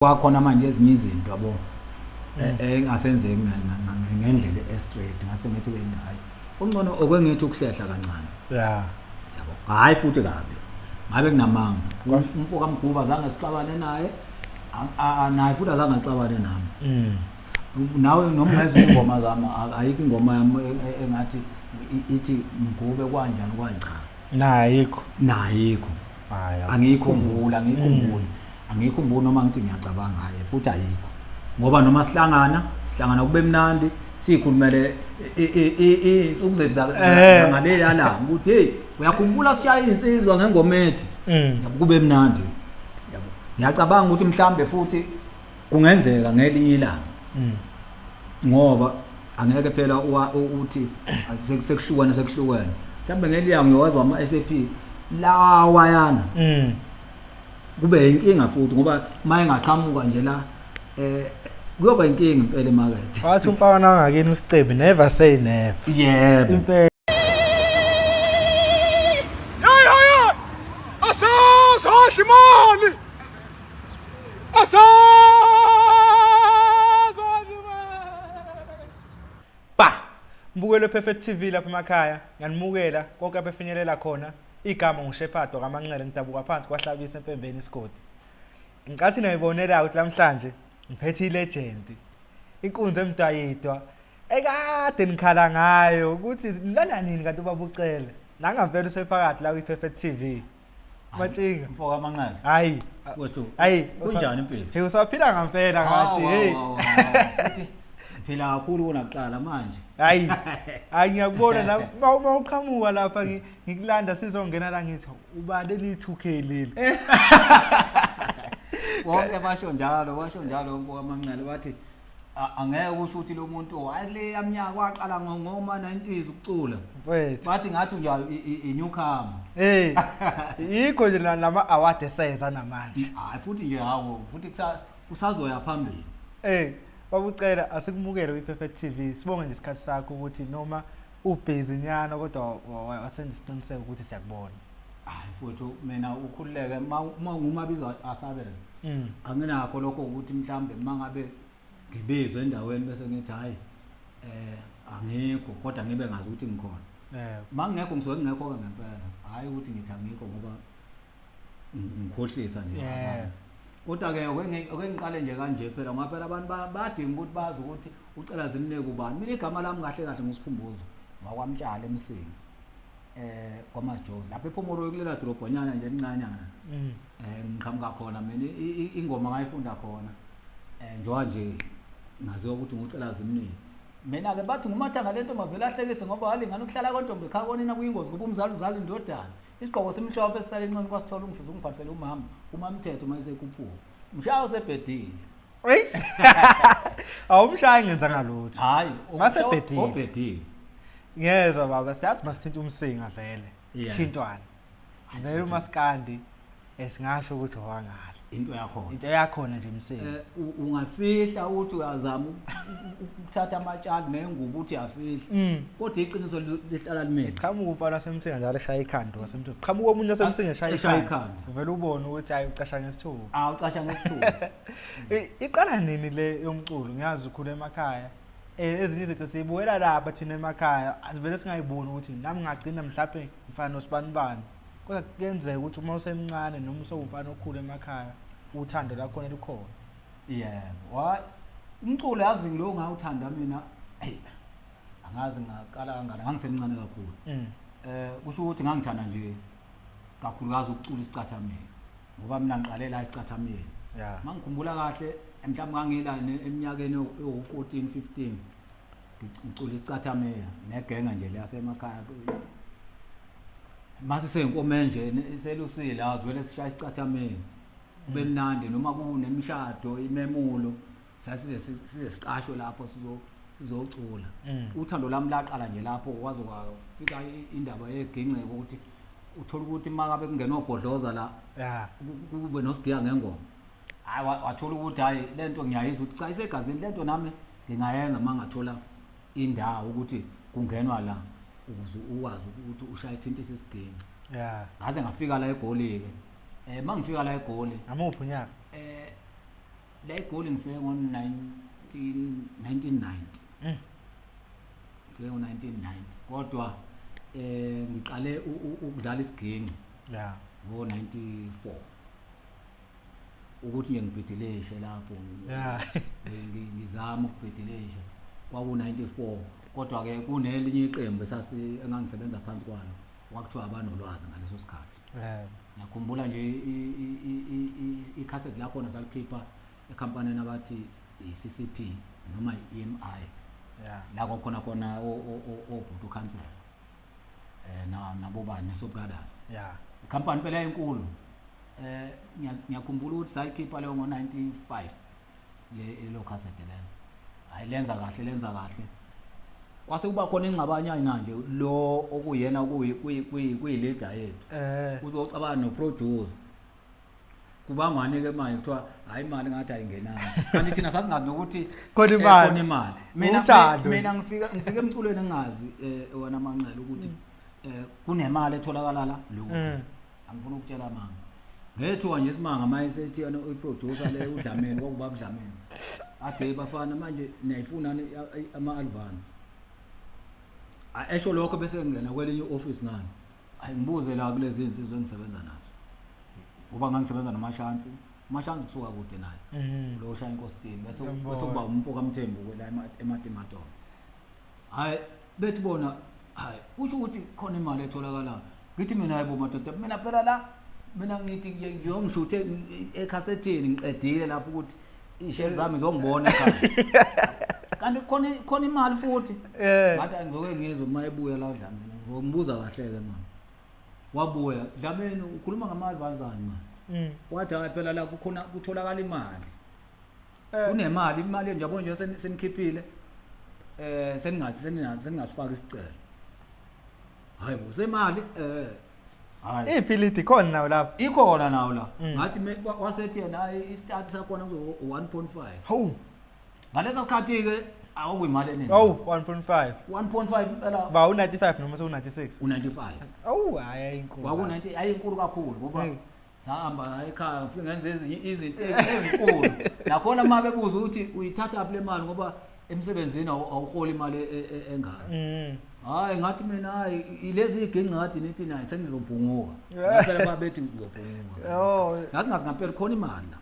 kwakhona manje ezinye izinto yabo engasenzeki ngendlela e-straight ngase ngithi ke hayi ungcono okwengithi ukuhlehla kancane yabo hayi futhi kabi ngabe kunamanga umfoko kaMguba zange sixabane naye naye futhi azange axabane nami nawe noma ngezinye ingoma zami ayikho ingoma yami engathi ithi Mgube kanjani nayikho angiyikhumbula angiyikhumbula noma ngithi ngiyacabanga ngaye futhi ayikho ngoba noma sihlangana kube mnandi sikhulumele insuku zethu zangaleli yalanga ukuthi hey uyakhumbula sishaya insizwa ngengoma ethi kube mnandi yabo ngiyacabanga ukuthi mhlambe futhi kungenzeka ngelinye ilanga ngoba angeke phela uthi sekuhlukana mhlambe ngeliya ngiyozwa ama SAP lawa yana kube inkinga futhi ngoba maye ngaqhamuka nje la kuyoba inkinga impela emarket wathi umfana ngakini usicebi never say never yebo asazohlimali mbukelo Perfect TV lapha emakhaya nganimukela konke abefinyelela khona igama nguShepherd kaManxele ngidabuka phansi kwahlabisa empembeni isigodi ngicathi nayibonela ukuthi namhlanje ngiphethe ilegend inkunzi emdayidwa ekade nikhala ngayo ukuthi nilana nini kanti ubabucele nangampela usephakathi la kwi-Perfect TV matshinga mfoko kaManxele hayi mfowethu hayi kunjani impilo hey usaphila ngampela ngathi hey futhi phela kakhulu kunakuqala manje hayi ngiyakubona la mawuqhamuka lapha ngikulanda sizongena la ngithi ubale li2K leli wonke basho njalo mfoko kaManxele bathi angeke usho ukuthi lo muntu wale yamnyaka waqala ngoma 90s ukucula bathi ngathi nje iNewcomer hey yikho nje lama award eseza namanje hayi futhi nje hawo futhi kusazoya phambili babucela asikumukele kwi-Perfect TV sibonge nje isikhathi sakho ukuthi noma ubusy nyana kodwa wasenza isiqiniseko ukuthi siyakubona hayi mfowethu mina ukhululeke ngumabizo asabela anginakho lokho ukuthi mhlambe mangabe ngibizwe endaweni bese ngithi hayi angikho kodwa ngibe ngazi ukuthi ngikhona mangekho ngisuke ngekho ke ngempela hayi ukuthi ngithi angikho ngoba ngikhohlisa nje abantu kodwa ke okengiqale nje kanje phela ngoba phela abantu badinga ukuthi bazi ukuthi ucela Zimnike ubani mina igama lami kahle ngisikhumbuzo ngwakwamtshalo emsingi kwamajozi lapha ePhomoro kulela drobhonyana nje encanyana ngiqhamuka khona mina ingoma ngayifunda khona njoba nje ngaziwa ukuthi ngucela Zimnike mina ke bathi ngumathanga lento mavela ahlekise ngoba halingana ukuhlala kontombe ekhaya konina kuyingozi ngoba umzali indodana isigqoko semhlophe esisale encane kwasithola ungisiza ungiphathisele umamthetho mayise kuphuka mshaya usebhedile hey awumshaya ngenza ngalutho hayi obhedile ngezwe baba siyathi masithinta umsinga vele thintwana vele umaskandi esingasho ukuthi wangala into yakhona nje umsinga ungafihla ukuthi uyazama ukuthatha amatshali nengubo uthi yafihla kodwa iqiniso lihlala limele qhamuka umfana semsinga njalo eshaya ikhanda wasemthetho qhamuka omunye semsinga eshaya ikhanda uvela ubone ukuthi hayi ucasha ngesithuba ucasha ngesithuba iqala nini le yomculo ngiyazi ukhula emakhaya ezinye izinto siyibuwela lapha thina emakhaya asivele singayiboni ukuthi nami ngagcina mhlawumbe mfana osibanibani kodwa kuyenzeka ukuthi uma usemncane noma usewumfana okhula emakhaya uthando lakho likhona yebo umculo yazi lo ngawuthanda mina angazi ngaqala kangana ngangisemncane kakhulu kusho ukuthi ngangithanda nje kakhulukazi ukucula isicathameni ngoba mina ngiqalela isicathameni mangikhumbula kahle mhlawumbe ngangila eminyakeni o14 15 ngicula isicathameni negenga nje lasemakhaya mase senkomo nje iselusile azwele sishaya isicathameni kube mnandi noma kunemishado imemulo sasiqashwe lapho sizocula uthando lami laqala nje lapho kwaze kwafika indaba yegengceko ukuthi uthola ukuthi mangabe kungena obhodloza la kube nosigiya ngengoma hayi wathola ukuthi hayi lento ngiyayizwa ukuthi cha isegazini lento nami ngingayenza mangathola indawo ukuthi kungenwa la ukuze ukwazi ukuthi ushaya ithinta isigenci ngaze ngafika la eGoli ke mangifika la eGoli amuphi unyaka le goal ngifike ngo-1990 ngifike ngo-1990 kodwa ngiqale ukudlala isiginci ngo-94 ukuthi nje ngibhedilishe lapho ngizama ukubhedilisha kwaku-94 kodwa-ke kunelinye iqembu engangisebenza phansi kwalo wakuthiwa abanolwazi ngaleso sikhathi ngiyakhumbula nje ikhasethi lakhona salikhipha ekhampanini abathi i-CCP noma i-EMI la khona obhuti ukhansela nabobani neso brothers ikhampani phela enkulu ngiyakhumbula ukuthi sayikhipha leyo ngo-95 lo khasethi lelo hayi lenza kahle kwase kuba khona ingxabanyana nje lo okuyena kuyi-leader yethu uzocabana no-producer kubangwane ke manje kuthiwa hayi imali ngathi ayingenanga kanti thina sasingazi nokuthi khona imali mina ngifika emculweni engazi wena amanqele ukuthi kunemali etholakala la lutho angifuna ukutshela mama ngethiwa nje isimanga mayisethi yena uyiproducer le uDlamini kwakubaba uDlamini athi bafana manje niyayifuna ama-advance esho lokho bese ngena kwelinye office ngani ayingibuze la kulezi insizwe engisebenza nazo ngoba ngangisebenza namashansi kusuka kude naye lo shaya inkositini bese kuba umfoka Mthembu la eMatimatoma hayi bethi bona hayi usho ukuthi khona imali etholakala ngithi mina hayibo madoda mina phela la mina ngithi ngiyongishuthe ekhasetini ngiqedile lapho ukuthi ishare zami zongibona ekhaya kanti khona imali futhi ngathi angizoke ngizwe uma ebuya la uDlamini ngizombuza kahle ke mama wabuya Dlamini ukhuluma ngama-advance mama wathi hayi phela la kukhona kutholakala imali kunemali imali nje yabo nje senikhiphile seningasifaka isicelo hayi bo semali hayi iphiliti khona nawo lapha ikhona nawo la ngathi wasethi yena i-start sakhona kuzo 1.5 hawu ngaleso sikhathi ke awukuyimali eningi 1.5 phela ba u95 noma u96 u95 hayi inkulu kwaku90 ayinkulu kakhulu ngoba sahamba ekhaya ngifike ngenze ezinye izinto ezinkulu nakhona uma bebuza ukuthi uyithatha aphi le mali ngoba emsebenzini awuhola imali engaka hayi ngathi mina hayi ilezi iginci ngathi nithi nayi sengizobhunguka phela babethi ngizobhunguka ngathi ngempela khona imali la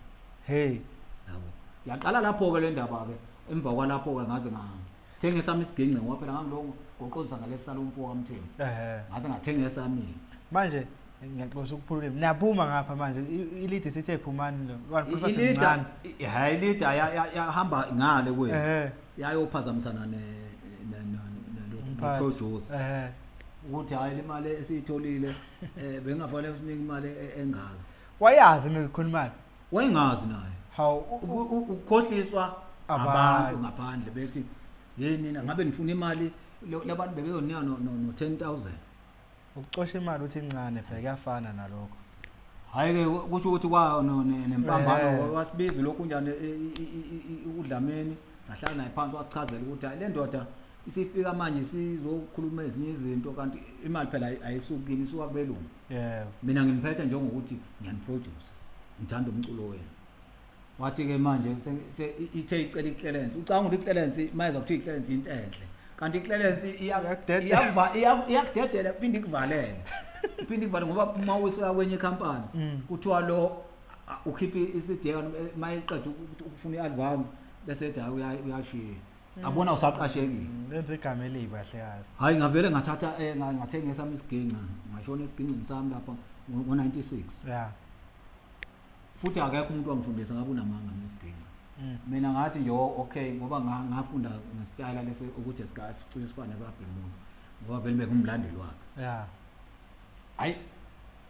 yabo yaqala lapho ke le ndaba ke emva kwalapho ke ngaze ngathenga sami isiginci ngoba phela ngangilongo ngoqozisa ngalesi salo umfoko kaMthembu ngaze ngathenga sami manje ngiyaxoxa ukuphulula naphuma ngapha manje ilidi sithi ephumani lo ilidi hayi ilidi yahamba ngale kwethu yayophazamisana no-producer ukuthi hayi imali esiyitholile bengafanele usinike imali engaka wayazi ngikhona imali wayengazi naye how ukukhohliswa abantu ngaphandle bethi yini ngabe ngifuna imali labantu bebezonika no 10,000 ukuxosha imali uthi incane phela kuyafana nalokho hayi ke kusho ukuthi kwa nempambano wasibiza lokhu njani uDlamini sahlala naye phansi wasichazela ukuthi hayi le ndoda isifika manje sizokhuluma ezinye izinto kanti imali phela ayisuki kimi isuka kubelungu mina ngimphethe njengokuthi ngiyaniproduce ngithanda umculo wenu wathi ke manje ithe icela iclearance ucanga ukuthi iclearance mayeza ukuthi iclearance into enhle kanti iclearance iyakudedela phinde ikuvalele ngoba uma usuya kwenye ikhampani kuthiwa lo ukhipha isideka mayiqeda ukufuna i-advance bese ethi hayi uyashiya abona usaqashekile lenze igama elibi kahle kahle hayi ngavele ngathatha ngathenga sami isiginci ngashona isiginci sami lapha ngo-96 futhi akekho umuntu wangifundisa ngabe unamanga ngesiginci mina ngathi nje okay ngoba ngafunda ngesitayela lese ukuthi esikathi cishe sifane kaBhemuza ngoba vele bengumlandeli wakhe hayi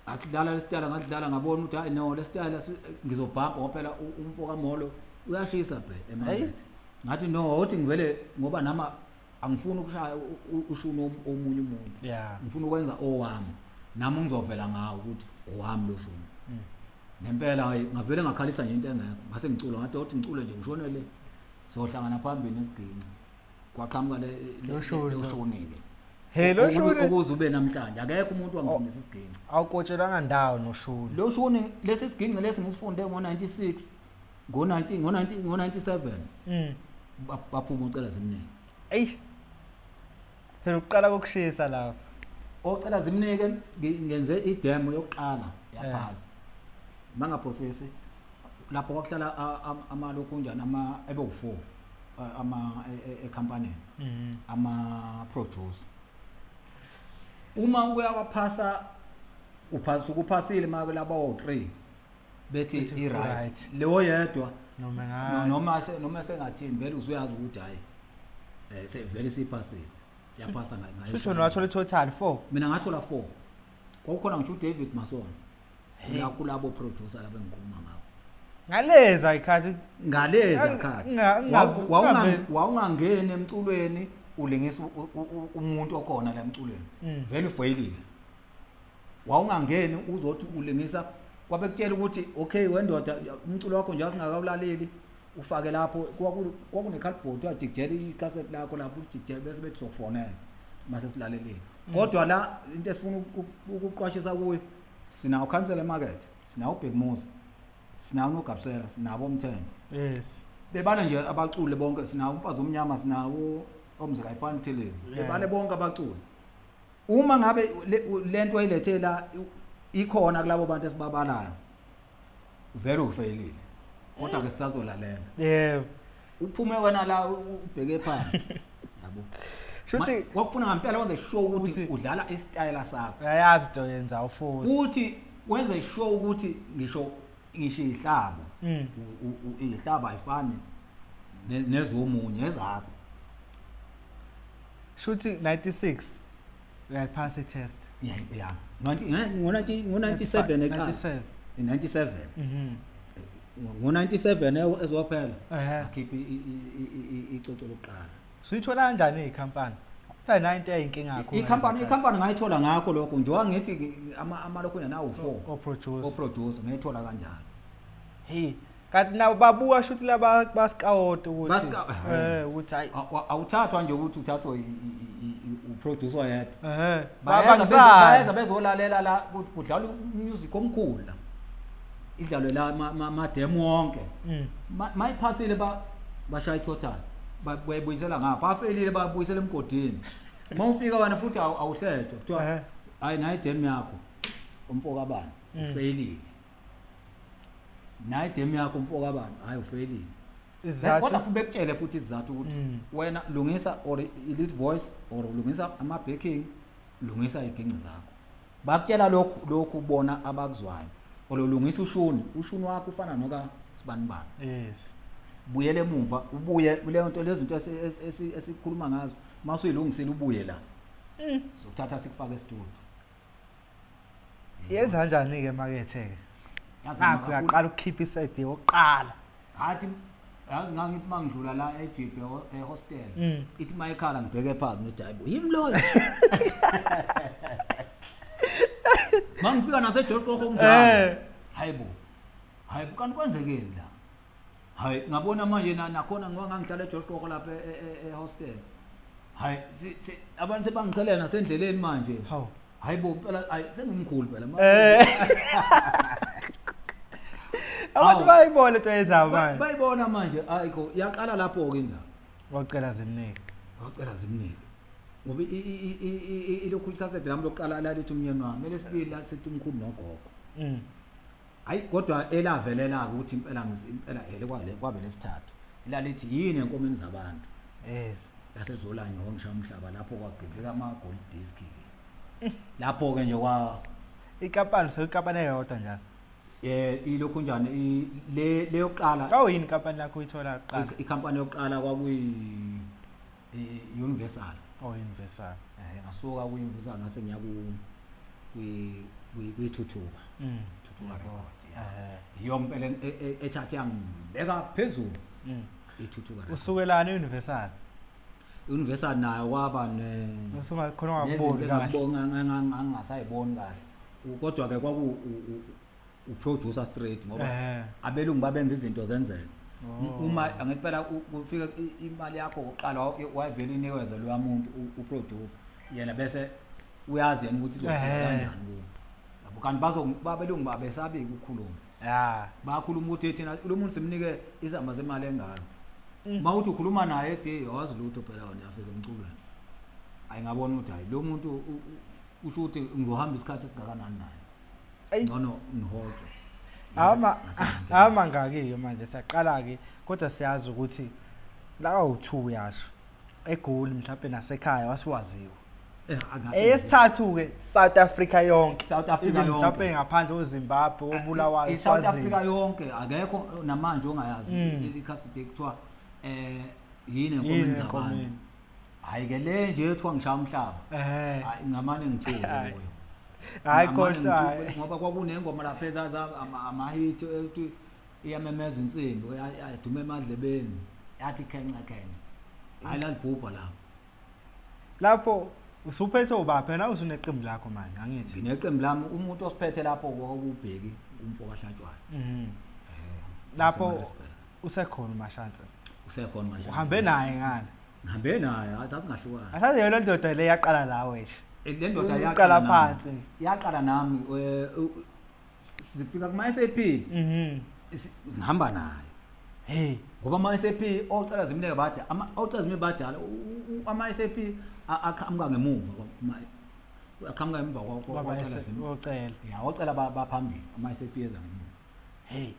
asidlala lesitayela ngadlala ngabona ukuthi hayi no lesitayela ngizobhampa ngoba phela umfoka Molo uyashisa bhe emarket ngathi no uthi ngivele ngoba nama angifuni ukushaya ushuno omunye umuntu ngifuna ukwenza owami nami ngizovela ngawo ukuthi owami lo shuno nempela hayi ngavele ngakhalisa nje into engekho ngase ngicula ngathi uthi ngicule nje ngishonele sohlangana phambili nesiginci kwaqhamuka le shonike hello shoni ukuze ube namhlanje akekho umuntu wangifundisa isiginci awukotshelanga ndawo noshoni lo shoni lesi siginci lesi ngisifunde ngo96 ngo-97 baphuma ucela Zimnike. Ey. Phela uqala kokushisa lapho. Ocela Zimnike ngenze idemo yokuqala yaphasi. Mangaphosisi lapho kwakuhlala amalokhunjana ebe u4 company ama produce. Uma uyawaphasa ukuphasile mabe laba u3 bethi I right. Leyo yedwa noma sengathini vele usuyazi ukuthi hayi se vele siphasile. Yaphasa ngayo. Kusho wathola total 4. Mina ngathola 4. Kwakukhona ngisho David Mason. La kulabo producer laba engikhuluma ngabo. Ngaleza ikhathi wawungangena emculweni ulingisa umuntu okhona la emculweni. Vele ufeyilile. Wawungangeni uzothi ulingisa kwabekutshela ukuthi okay wendoda umculo wakho nje asingakawulaleli ufake lapho kwakune cardboard wajikjela icassette lakho lapho ujikjela bese bethi sokufonela mase silalelile. Kodwa la into esifuna ukuqwashisa kuyo sina ucancel market, sina ubig Musa, sina uNogabsela, sina bomthembu. Yes. Bebala nje abaculi bonke, sina umfazi omnyama, sina omzika ifani thelezi. Bebale bonke abaculi. Uma ngabe lento ayilethela ikhona kulabo bantu esibabalayo. Vele ufeyilile. Kodwa ke sizazolalela. Yeah. Uphume wena la ubheke phansi. Yabo. Shuthi wakufuna ngempela wenze show ukuthi udlala istyle sakho. Ayazi into yenza ufuthi. Futhi wenze show ukuthi ngisho ihlaba. Ihlaba ayifani nezomunye ezakho. Shuthi 96 uyaphasa test. Yeah. Ngo97 eqala. In 97. Ngo97 ezophela. Akhipha icocolo lokuqala. Suyithola kanjani ikhampani? Phela 90 ayinkinga yakho. Ikhampani ngayithola ngakho lokho nje wangithi amalokho nawo 4 o producer ngayithola kanjani. Hey, kanti nawo babuka shuthi laba bascout ukuthi ukuthi hayi awuthathwa nje ukuthi uthathwe uproducer yedwa. Bayeza bezolalela la kudlala music omkhulu la. Idlalwe la ma demo wonke. Mayiphasile bashaya total. Bayibuyisela ngapha afelile babuyisela emgodini. Mawufika wena futhi awuhlejwe kuthiwa hayi nayi demo yakho umfoko abani ufelile. Nayi demo yakho umfoko abani hayi ufelile. Kodwa futhi bekutshele futhi izathu ukuthi wena lungisa or elite voice or lungisa ama backing lungisa iginci zakho. Bakutshela lokhu ubona abakuzwayo. Olungisa ushuni wakho ufana noka sibanibani. Yes. Buyele emuva ubuye kuleyo nto lezinto esikhuluma ngazo masuyilungisela ubuye la sokuthatha sikufaka e-studio. Yenza kanjani ke makethe ke? Nakho uyaqala ukukhipha iside yokuqala. Hathi yazi ngangithi mangidlula la eJP ehostel ithi mayikhala ngibheke phansi ngithi hayibo yimi loyo. Mangifika nase George Kokho mzana. Hayibo kanti kwenzekeni la? Hayi ngabona manje nakhona ngiwangangihlala eGeorge Kokho lapha ehostel. Hayi abantu sebangicela nasendleleni manje. Hayibo phela hayi sengimkhulu phela manje. Abantu bayibona into yenza manje. Bayibona manje ayikho yaqala lapho ke indaba. Wacela Zimnike. Ngoba ilokhu icassette lami lokuqala lalithi umnyeni wami lesibili lasithi umkhulu nogogo. Hayi kodwa elavelela ukuthi impela kwabe lesithathu ilalithi yini enkomeni zabantu. Yes. Yasezolanye hongisha umhlaba lapho kwagidleka ama gold disc ke. Lapho ke nje ikampani sekapani eyodwa njalo. Ilokhu njani le yokuqala. Awu yini ikampani yakho uyithola kuqala? Ikampani yokuqala kwakuyi Universal. Universal. Ngasuka ku Universal ngase ngiya kuyithuthuka. Thuthuka record. Iyo mpela ethathe yangibeka phezulu. Ithuthuka. Usukelana Universal? Universal nayo kwaba usuma khona wabona ngabonga angasayiboni kahle. Kodwa ke kwaku uproducer straight ngoba abelungu babenza izinto zenzeke. Uma ngempela ufika imali yakho uqala wayevela inikezwe lo muntu uproducer yena bese uyazi yena ukuthi izofika kanjani kuwo. Yabo kanti babelungu babesabi ukukhuluma. bakhuluma ukuthi thina lo muntu simnike izamba zemali engayo mawuthi ukhuluma naye ethi yazi lutho phela wona yafika emculweni ayingabona ukuthi hayi lo muntu usho ukuthi ngizohamba isikhathi esingakanani naye ngcono ngihoxe ngake manje siyaqala ke kodwa siyazi ukuthi la u2 uyasho eGoli mhlawumbe nasekhaya wasiwaziwa esithathu ke South Africa yonke mhlawumbe ngaphandle eZimbabwe obulawayo South Africa yonke akekho namanje ongayazi leli khasite kuthiwa yini enkomeni zabantu hayi ke le nje ethiwa ngishaya umhlaba hayi ngamane ngithule moyo hayi kodwa ngoba kwakunengoma lapha ezaza amahit ethi iyamemeza insimbi yadume emadlebeni yathi khenca hayi lalibhubha lapho usuphethe ubaphe na usuneqembu lakho manje angithi ngineqembu lami umuntu osiphethe lapho kwakubheki umfo kaHlatshwayo lapho usekhona uMashansi uhambe naye ngani ngihambe naye asazi ngahlukana asazi yona ndoda le yaqala lawe le ndoda yaqala phansi yaqala nami sifika kuma SAP ngihamba naye ngoba ama SAP ocela Zimnike bade ocela Zimnike badala ama SAP aqhamuka ngemuva aqhamuka emva kwacela Zimnike ocela baphambili ama SAP eza ngemuva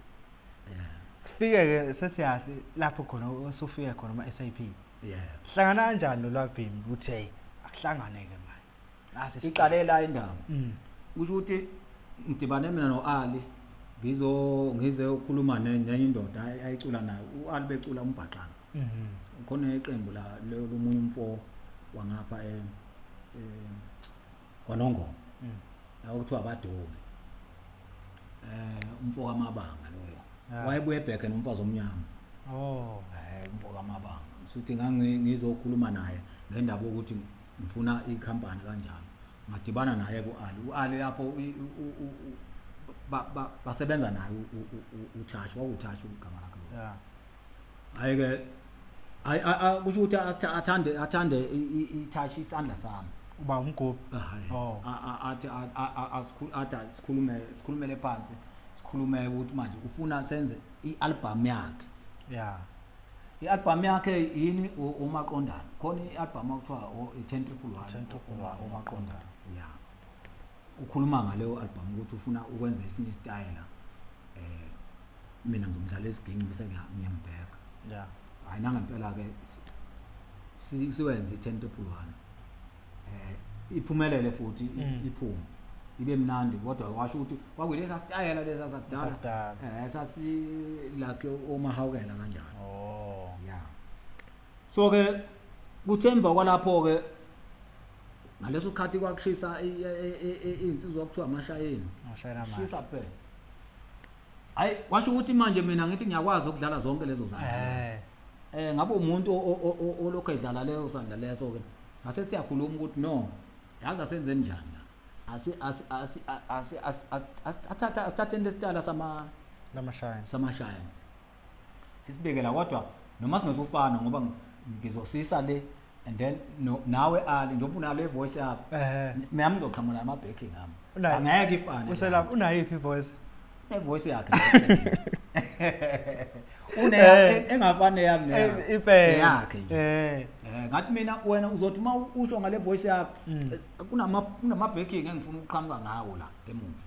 kufike ke sesiyathi lapho khona usufika khona ama SAP hlangana kanjani lo Lwabhimi ukuthi hey akuhlangane ke manje iqalela indaba kusho ukuthi ngidibane mina noAli ngize ukukhuluma nenye indoda ayicula nayo uAli becula umbhaqanga khona iqembu la lomunye umfo wangapha kwaNongoma la kuthiwa abadovi umfo kaMabanga loyo wayebuye ebheke nomfazi omnyama umfo kaMabanga futhi ngizokhuluma naye ngendaba ukuthi ngifuna ikhampani kanjani ngadibana naye uAli lapho basebenza naye uThashu wawuThashu igama lakhe hayi ke kusho ukuthi athande iThashu isandla sami uba umgubhi athi sikhulumele phansi sikhulume ukuthi manje ufuna senze ialbum yakhe ialbum yakhe yini uMaqondana khona ialbum okuthiwa i1011 uMaqondana ukhuluma ngaleyo album ukuthi ufuna ukwenza isinye style mina ngizomdlala isigingci bese ngiyambheka hayi nangempela ke siwenze i1011 iphumelele futhi iphume ibe mnandi kodwa washo ukuthi kwakuyilesa style lesa sakudala sasi like omahawukela kanjani so ke kuthemba kwalapho ke ngaleso khathi kwakushisa insizwa okuthiwa amashayeni shisa phela hayi washo ukuthi manje mina ngithi ngiyakwazi ukudlala zonke lezo zandla ngabe umuntu olokho edlala leyo sandla leso ke ase siyakhuluma ukuthi no yazi asenze njani asithathe lesitala samashayeni sisibekela kodwa noma singezufana ngoba ngizosisa le and then nawe Ali njengoba unale voice yakho mina ngizoqhamuka nama backing ami angeke ifane uselapha unayo iphi voice voice yakhe engafane yami yakhe nje ngathi mina wena uzothi uma usho ngale voice yakho kunama backing engifuna ukuqhamuka ngawo la emuva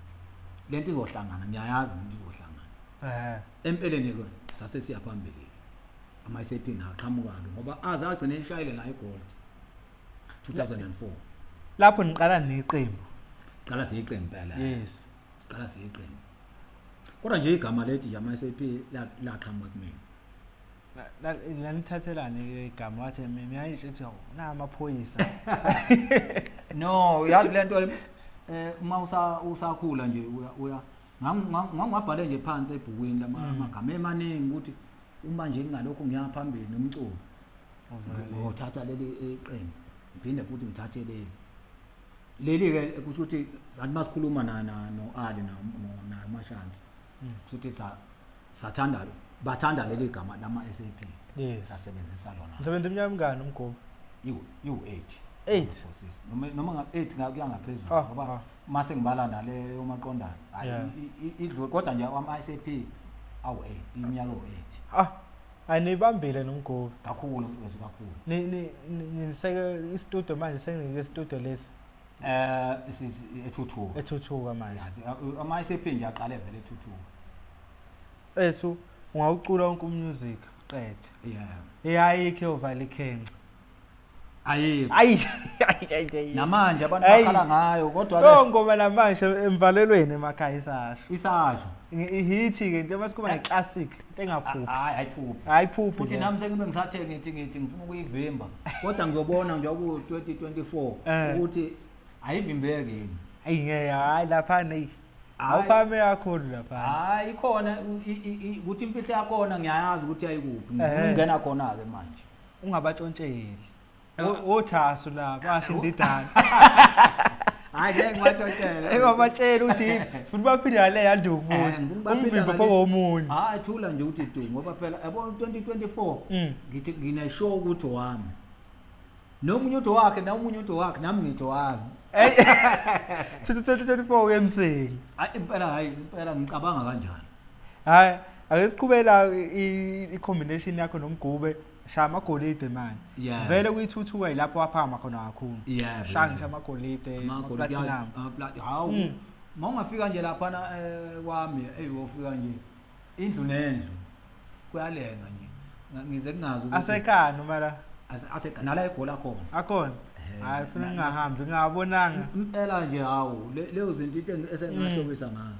lento izohlangana ngiyayazi into izohlangana empeleni ke sase siyaphambili ama SAP naqhamuka ke ngoba aze agcine ishayile la iGold 2004 lapho niqala neqembu qala siyiqembu phela yes siqala siyiqembu kodwa nje igama lethi ama SAP laqhamuka kumina lanithathelane igama wathi mina ngisho na amaphoyisa no yazi lento uma usakhula nje uya ngangibhale nje phansi ebhukwini lamagama emaningi ukuthi uma nje ngalokho ngiyaphambili nomculo ngothatha leli iqembu ngiphinde futhi ngithathe leli ke kusho ukuthi sathi masikhuluma noAli naMashansi futhi bathanda leli gama lama SAP sasebenzisa lona msebenza iminyaka ngani umgobo u8 8 sis noma nga 8 ngakuya ngaphezulu Ah, ngoba ah. mase ngibala nale umaqondana Yeah. idlule kodwa nje ama ICP awu 8 iminyaka o8 anibambile nomgogo kakhulu mfethu kakhulu niseke istudio manje sengike studio lesi ethuthuka ethuthuka manje yazi ama ICP nje aqale vele ethuthuka ethu ungawucula wonke umusic qede yeah ayikho yovala ikhenca ayikho ayi namanje abantu Ayi. bakhala ngayo kodwa lo ngoma namanje emvalelweni emakhaya isasho isasho ihithi ke into masikuba neclassic into engaphuphi hayiphuphi ayiphuphi futhi nami sengibe ngisathe ngithi ngifuna ukuyivimba kodwa ngizobona nje ku 2024 ukuthi ayivimbeke yini ayingeke hayi lapha ne awuphame kakhulu lapha hayi khona ukuthi imfihlo yakona ngiyayazi ukuthi ayikuphi ngifuna ukungena khona ke manje ungabatshontsheli othasu la bashindidana hayi ngeke ngibatshela engabatshela ukuthi sifuna baphinde le yanduku umvimbo kowomunye hayi thula nje uthi du ngoba phela yabona 2024 ngithi ngine show ukuthi wami nomunye uthi wakhe nomunye uthi wakhe nami ngithi wami 2024 emsini hayi impela ngicabanga kanjani hayi ake siqhubela i-combination yakho nomgube shaya amagolide manje vele kuyithuthuka ilapho waphama khona kakhulu shaya ngisho amagolide platinum hawu mawungafika nje lapha kwami wofika nje indlu nendlu kuyalenga nje ngize kungazi ukuthi asekano mara nala egola khona akhona hayi funa ngingahambi ngabonanga impela nje hawu leyo zinto into esengahlobisa ngazo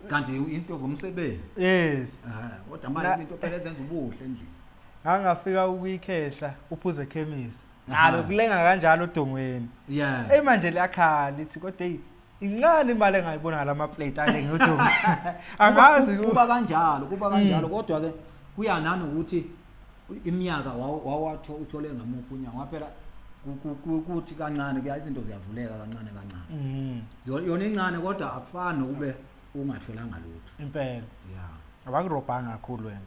kanti into zomsebenzi yes kodwa manje izinto phela ezenza ubuhle endlini angafika ukuyikhehla uphuze chemist nalo kulenga kanjalo odongweni manje liyakhala lithi kodwa hey incane imali engayibona lama plate alenge odongweni angazi kuba kanjalo kodwa ke kuya nani ukuthi iminyaka wawatho uthole ngamuphi unyaka waphela ukuthi kancane ke izinto ziyavuleka kancane yona incane kodwa akufani nokube ungatholanga lutho impela abakurobhanga kakhulu wena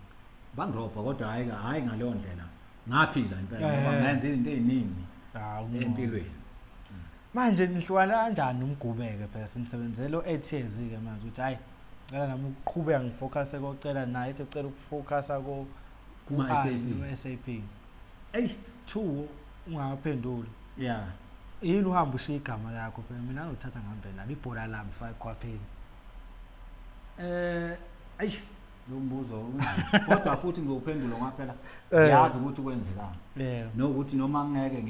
bangirobha kodwa hayi ngaleyo ndlela ngaphila impela ngoba ngenza izinto eziningi empilweni manje nihlukana kanjani umgubeke phela sinisebenzele o8 years ke manje uthi hayi ngala nami uqhubeka ngifocus ekocela naye ethi ucela ukufocusa SAP hey 2 ungaphenduli yini uhamba ushiya igama lakho phela mina ngithatha ngambe nalo ibhola lami fake kwaphela lo mbuzo kodwa futhi ngiyophendula ngaphela ngiyazi ukuthi kwenzekani nokuthi noma ngeke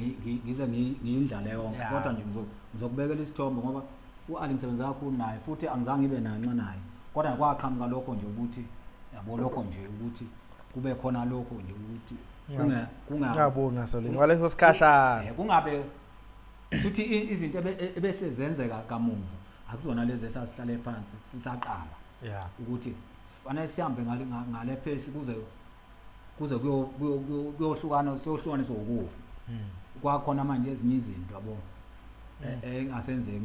ngize ngiyindlala yonke kodwa nje ngizokubekela isithombe ngoba uAli ngisebenza kakhulu naye futhi angizange ibe nanxa naye kodwa kwaqhamuka lokho nje ukuthi yabo lokho nje ukuthi kube khona lokho nje ukuthi ngabona so ngaleso sikhashana kungabe futhi izinto ebesezenzeka kamuva akuzona lezi esasihlale phansi sisaqala ukuthi fanele sihambe ngale pace kuze kuyohlukana siyohlukaniswa ukufa kwakhona manje ezinye izinto yabo engasenzeki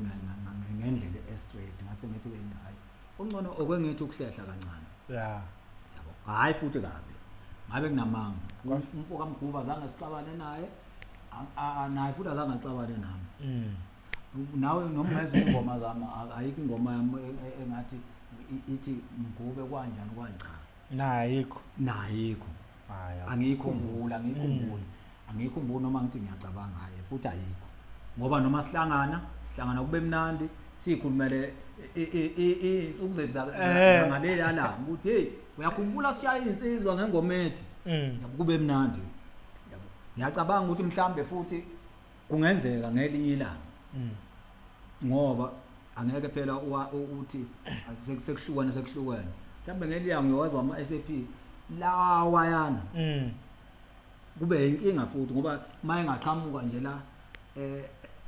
ngendlela e-straight ngase ngithi ke hayi ungcono okwengithi ukuhlehla kancane yabo hayi futhi kabi ngabe kunamanga umfoko kamguba zange sixabane naye futhi azange axabane nami nawe noma ngezwe ingoma zami ayikho ingoma yami engathi ithi ngube kanjani kwancha nayikho angikhumbula noma ngithi ngiyacabanga ngaye futhi ayikho ngoba noma sihlangana kube mnandi sikhulumele insuku zethu zangaleli ala ukuthi hey uyakhumbula sishaya insizwa ngengoma ethi kube mnandi yabo ngiyacabanga ukuthi mhlambe futhi kungenzeka ngelinye ilanga ngoba angeke phela uthi sekuhlukana mhlambe ngeliya ngiyozwa ama SAP lawa yana kube inkinga futhi ngoba maye ngaqhamuka nje la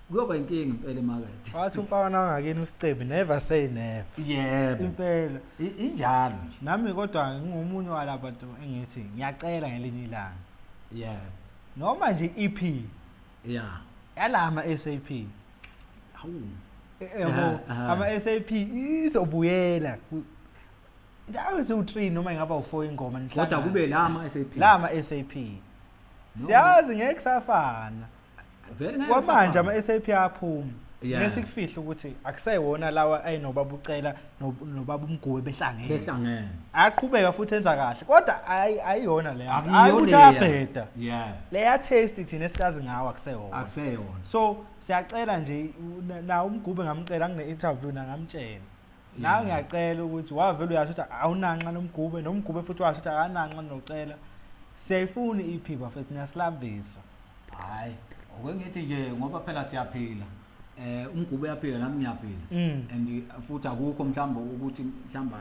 kuyoba inkinga impela emarket wathi umfana ngakini usicebi never say never yebo impela injalo nje nami kodwa ngingomunye walabantu engithi ngiyacela ngelinye ilanga yebo noma nje EP yalama SAP hawu ama SAP izobuyela ndawo zu3 noma ingaba u4 ingoma nihlala kodwa kube lama SAP siyazi ngeke safana kwamanje ama-SAP aphuma nesikufihla ukuthi akuseyona lawa ayinobaba ucela nobaba umgube behlangene aqhubeka futhi enza kahle kodwa ayiyona leyo ukuthi abheda leya taste thina esiyazi ngawo akuseyona so siyacela nje na umgube ngamcela ngine interview nangamtshela nawe ngiyacela ukuthi wavela uyasho ukuthi awunanxa nomgube nomgube futhi washo ukuthi akananxa nocela siyayifuna iphipha futhi niyasilambisa hayi okwengithi nje ngoba phela siyaphila umgube uyaphila nami ngiyaphila and futhi akukho mhlamba ukuthi mhlamba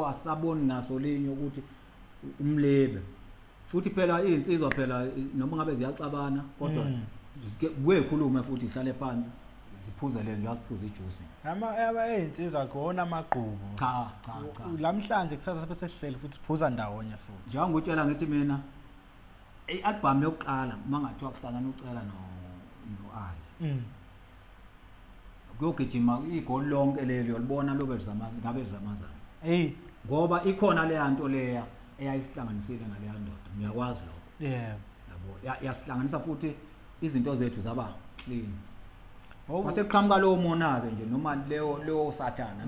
asaboni naso linye ukuthi umlebe futhi phela insizwa phela noma ngabe ziyaxabana kodwa kuyekhuluma futhi ihlale phansi ziphuzele nje asiphuze ijuice insizwa khona amaqhubu cha lamhlanje kusasa bese sihleli futhi siphuza ndawonye futhi njengoba ngitshela ngithi mina i-album yokuqala mangathiwa kuhlangana ucela no-Ali kuyogijima igoli lonke lelo libona lobe ngabe zamazama ngoba ikhona le nto leya eyayisihlanganisile ngaleya ndoda ngiyakwazi lokho yabo yasihlanganisa futhi izinto zethu zaba clean kwaseqhamuka lowo mona-ke nje noma leyo sathana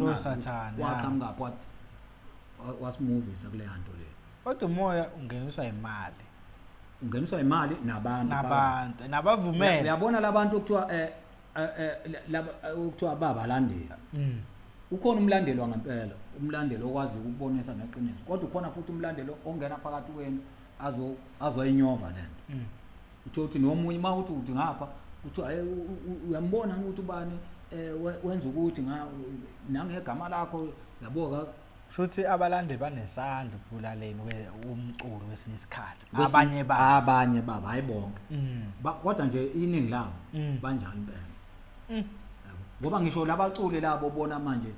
waqhamuka phakathi wasimuvisa kuleya nto leyo kodwa umoya ungeniswa imali nabantu nabavumele uyabona labantu okuthiwa okuthiwa babalandela ukhona umlandeli wangempela umlandeli okwazi ukubonisa ngeqiniso kodwa ukhona futhi umlandeli ongena phakathi kwenu azoyinyova lento uthi nomunye mawuthi ngapha uthi uyambona ukuthi ubani wenza ukuthi nangegama lakho yabo futhi abalandeli banesandla ukubulaleni umculo wesinye isikhathi abanye baba hayi bonke kodwa nje iningi labo banjani impela ngoba ngisho labaculi labo bona manje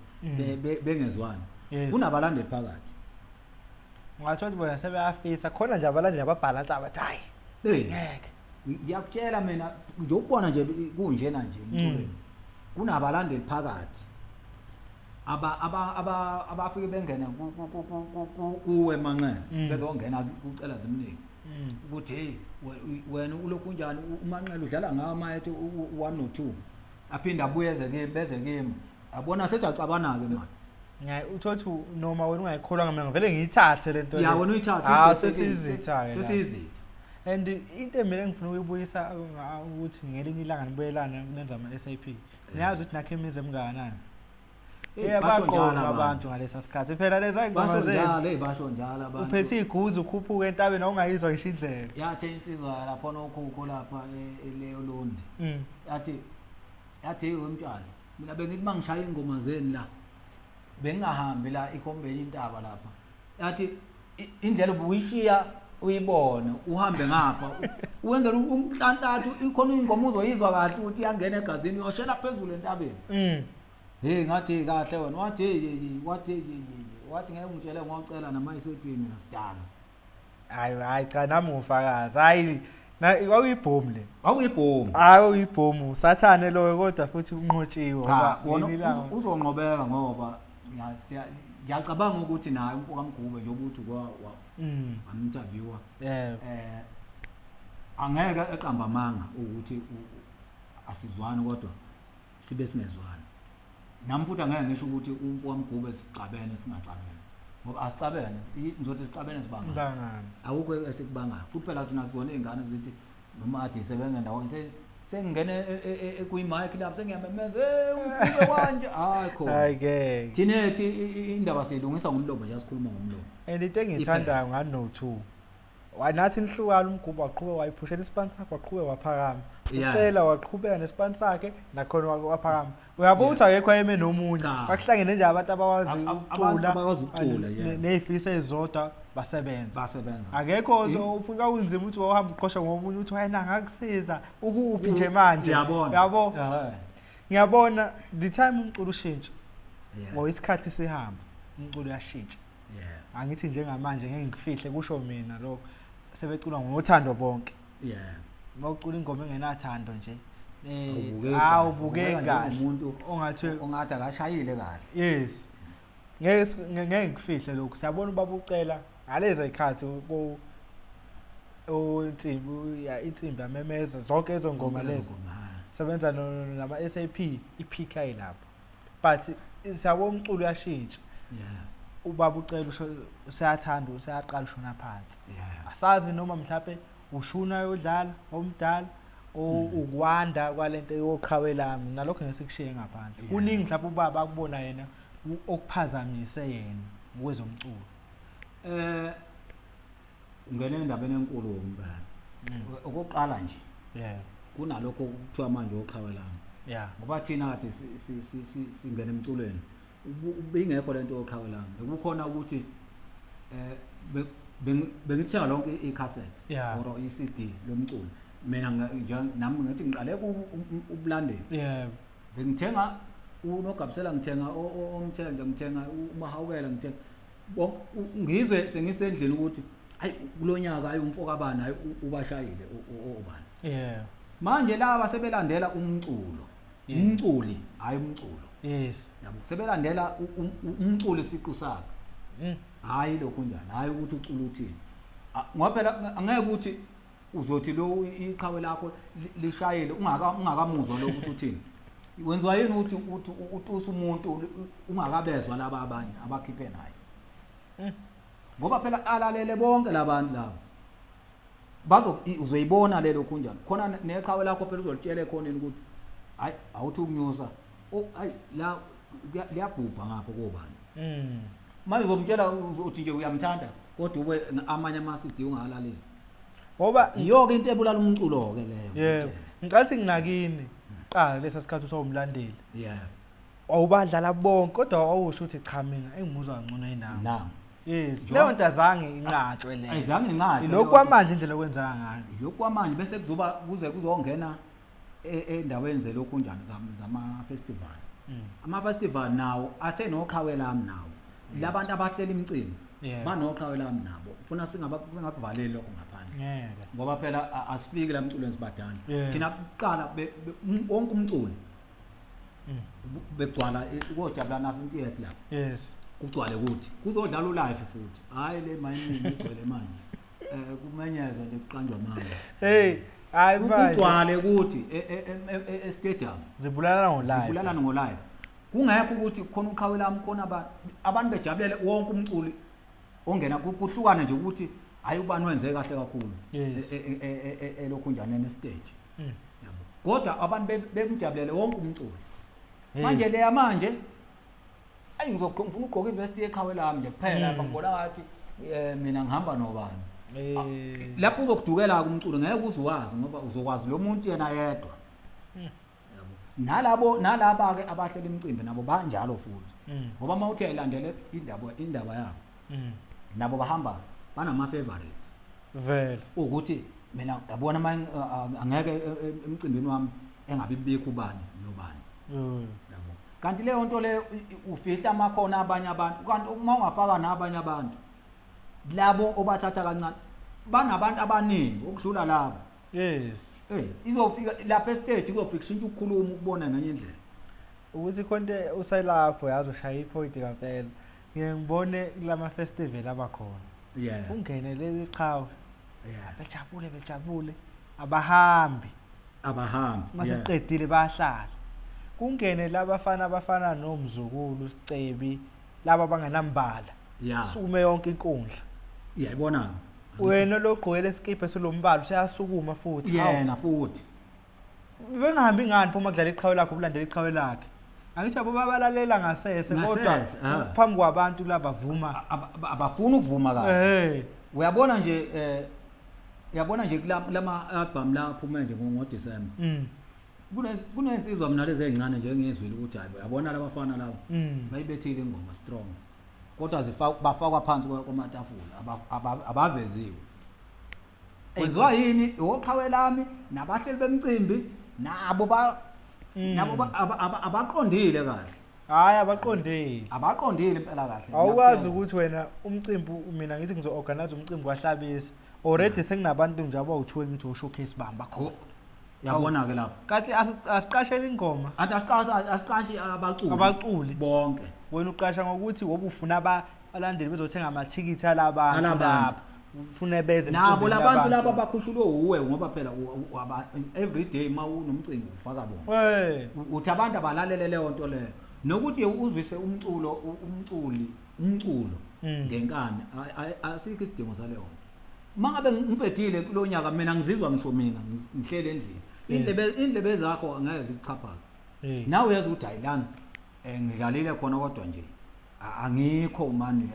bengezwani kunabalandeli phakathi ngathola ukuthi bona sebeyafisa khona nje abalandeli ababhalansa abathi hayi ngeke ngiyakutshela mina nje ukubona nje kunjena nje emculweni kunabalandeli phakathi abafike bengene kuwe manqele bezongena kucela Zimnike ukuthi hey wena ulokhu njani umanqele udlala ngawo amayethu 1 no 2 aphinda abuyeze ke beze kimi abona sesiyacabana ke manje uthothi noma wena ungayikholwa ngamanga vele ngiyithathe lento ya wena uyithathe sesizitha and into mina engifuna ukuyibuyisa ukuthi ngelinye ilanga nibuyelana nenza ama-SAP niyazi ukuthi nakho imizi emngakanani basho njalo abantu ngalesa sikhathi phela leza basho njalo abantu uphethe iguzu ukhuphuka entabeni awungayizwa isindlela yathi insizwa lapha nokhukho lapha leyo londi yathi umtshalo mina bengithi mangishaya ingoma zeni la bengahambi la ikombeni intaba lapha yathi indlela ubuyishiya uyibone uhambe ngapha uwenza unhlanhlathu ikhona ingoma uzoyizwa kahle ukuthi iyangena egazini uyoshela phezulu entabeni hey ngathi kahle wena wathi ngeke ungitshele ngocela nama-SAP mina sidala hayi cha nami ufakazi hayi kwakuyibhomu le awuyibhomu usathane loyo kodwa futhi unqotshiwe ngoba uzonqobeka ngoba ngiyacabanga ukuthi naye umkamgube nje ukuthi wam-interviewer angeke eqamba amanga ukuthi asizwani kodwa sibe singezwani nami futhi angeke ngisho ukuthi umkamgube sixabene singaxabene ngoba asixabene ngizothi sixabene sibangani awukho esikubangayo futhi phela thina sizona iy'ngane zithi noma athi isebenza ndawonye sengingene kuyimike lapho sengiyamemeza umgube kanje hayi thinethi indaba siyilungisa ngomlomo nje asikhuluma ngomlomo and into engiyithandayo ngano-2 wanathi nihlukana umgube waqhube wayiphushela isipanti sakhe waqhube waphakama ucela waqhubeka nesipanti sakhe nakhona waphakama uyabona ukuthi akekho ayeme nomunye bakuhlangene nje abantu abawazi ukucula ney'fiso ezodwa basebenza akekho ufika unzima ukuthi wawuhamba uqosha ngomunye ukuthi wayena ngakusiza ukuphi nje manje yabo ngiyabona the time umculo ushintsha isikhathi sihamba umculo uyashintsha angithi njengamanje ngeke ngifihle kusho mina lokho sebecula ngothando bonke bawucula ingoma engenathando nje awubukeki kahle umuntu ongathi akashayile kahle yes ngeke ngifihle lokho siyabona ubaba ucela ngalezi zikhathi insimbi amemeza zonke ezo ngoma lezo sebenza nama SAP iPK lapho but isabo umculo uyashintsha ubaba ucela useyathanda useyaqala ushona phansi asazi noma mhlawumbe ushuna yodlala omdala ukwanda kwalento yoqhawe lami nalokho ngesikushiye ngaphandle kuningi mhlawumbe ubaba akubona yena okuphazamise yena kwezomculo ungene endabeni enkulu ngombani okokuqala nje kunalokho kuthiwa manje oqhawe lami ngoba thina kade singena emculweni ubingekho lento oqhawe lami bekukhona ukuthi bengithenga lonke icassette or iCD lomculo mina nami ngathi ngiqale ubulandeli bengithenga unogabisela ngithenga omthenja ngithenga umahawukela ngithenga ngizwe sengisendlini ukuthi hayi kulonyaka hayi umfoko abani hayi ubashayile obani manje laba sebelandela umculi hayi umculo yabo sebelandela umculi siqu sakhe hayi lokho njani hayi ukuthi ucula uthini ngoba phela angeke ukuthi uzothi lo iqhawe lakho lishayile ungakamuzwa lokho ukuthi uthini wenziwa yini ukuthi utusa umuntu ungakabezwa laba abanye abakhiphe naye ngoba phela alalele bonke labantu labo uzoyibona lelo kunjani khona neqhawe lakho phela uzolitshela khona ukuthi hayi awuthi ukunyusa hayi la liyabhubha ngapho kobani manje uzomtshela uthi nje uyamthanda kodwa ube amanye ama-CD ungalaleli ngoba yonke into ebulala umculo ke leyo ngicathi nginakini qala lesa sikhathi usawumlandeli awubadlala bonke kodwa awusho ukuthi cha mina engimuzwa ngcono yinawo leyo nto azange inqatshwe leyo ayizange inqatshwe lokho kwamanje indlela okwenzeka ngayo lokho kwamanje bese kuzoba kuzongena endaweni zelokhu njani zama-festival ama-festival nawo asenoqhawe lami nawo labantu abahlela imicimbi banoqhawe lami nabo ufuna singakuvaleli lokho ngaphandle ngoba phela asifiki la mculweni sibadala thina kuqala wonke umculo begcwala kodabulana theatre lapho kugcwale ukuthi kuzodlala ulive futhi hayi le mayini igcwele manje kumenyezwa nje kuqanjwa manje hayi kugcwale ukuthi stadium zibulalana ngolive kungekho ukuthi khona uqhawe lami khona abantu bejabulele wonke umculi ongena kuhlukana nje ukuthi hayi ubani wenze kahle kakhulu elokhu njani ne stage yabo kodwa abantu bekujabulele wonke umculi manje le manje ayi ngizofuna ugqoka ivest yeqhawe lami nje kuphela lapha ngibona ngathi mina ngihamba nobani lapho uzokudukela kumculo ngeke uzwazi ngoba uzokwazi lo muntu yena yedwa yabo nalaba ke abahlela imicimbi nabo banjalo futhi ngoba mawuthi ayilandele indaba yabo nabo bahamba banama favorite vele ukuthi mina yabona manje angeke emcimbini wami engabe bibikho ubani nobani yabo kanti leyo nto le ufihla amakhono abanye abantu kanti uma ungafaka nabanye abantu labo obathatha kancane banabantu abaningi okudlula labo izofika lapha estage izofika shintsha ukukhuluma ukubona ngenye indlela ukuthi konke uselapho yazi ushaya ipoint kampela ngiyengibone kulama festival abakhona ungene leli qhawe bejabule abahambi masiqedile bayahlala kungene abafana nomzukulu Sicebi laba bangenambala sukume yonke inkundla iyayibona wena logqwele iskipe selombala useyasukuma futhi yena futhi bengahambi ngani phoma kudlala iqhawe lakho ubulandela iqhawe lakhe angithi abo babalalela ngasese kodwa phambi kwabantu labavuma abafuna ukuvuma kahle uyabona nje kulama album lapho manje ngoDecember kunensizwa mina lezi ezincane nje ngizwile ukuthi hayi uyabona labafana labo bayibethile ingoma strong kodwa bafakwa phansi kwamatafula abaveziwe kwenziwa yini oqhawe lami nabahleli bemicimbi nabo abaqondile kahle hayi abaqondile impela kahle awukwazi ukuthi wena umcimbi mina ngithi ngizo-organize umcimbi wahlabisa already senginabantu nje abawu-2 ngithi ushowcase bamba khona yabona ke lapho kanti asiqashele ingoma athi asiqashi abaculi bonke wena uqasha ngokuthi wobu ufuna abalandeli bezothenga amathikithi alabantu lapho ufune beze nabo labantu laba bakhushulwe uwe ngoba phela every day mawunomcimbi ufaka bona uthi abantu abalalele leyo nto leyo nokuthi uzwise umculo ngenkani asikho isidingo saleyo nto mangabe ngibhedile kulonyaka mina ngizizwa ngisho mina ngihlele endlini indlebe zakho angeke zikuchaphaza nawe uyazi ukuthi ayilana ngidlalile khona kodwa nje angikho manje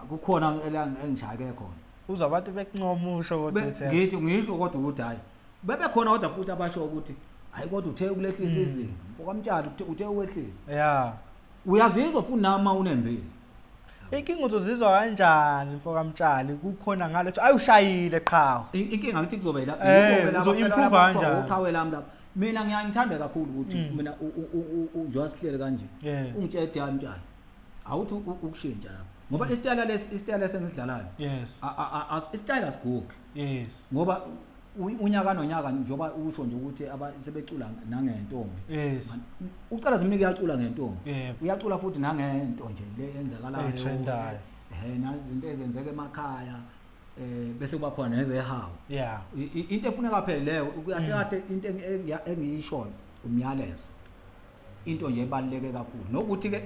kukhona engishake khona uzwa abantu bekunqoma usho kodwa ngithi ngisho kodwa ukuthi hayi bebe khona kodwa futhi abasho ukuthi hayi kodwa uthe ukulehlisa izinga mfoka mtshalo uthe ukwehlisa uyazizwa futhi nama unembili inkinga uzozizwa kanjani mfoka mtshali kukhona ngalo ayi ushayile qhawe inkinga ngithi kuzobe la lapha Oqhawe lami lapha mina ngiyangithanda kakhulu ukuthi mina unjwa sihlele kanje ungitshede yami mtshali awuthi ukushintsha lapha ngoba isitayela sengidlalayo isitayela asigugi ngoba unyaka nonyaka njengoba usho nje ukuthi sebecula nangentombi ucala Zimnike uyacula ngentombi uyacula futhi nangento nje le yenzakalayo nazinto ezenzeka emakhaya bese kuba khona nezehawo into efuneka phela leyo kuyahle kahle into engiyisho umyalezo into nje ebaluleke kakhulu nokuthi ke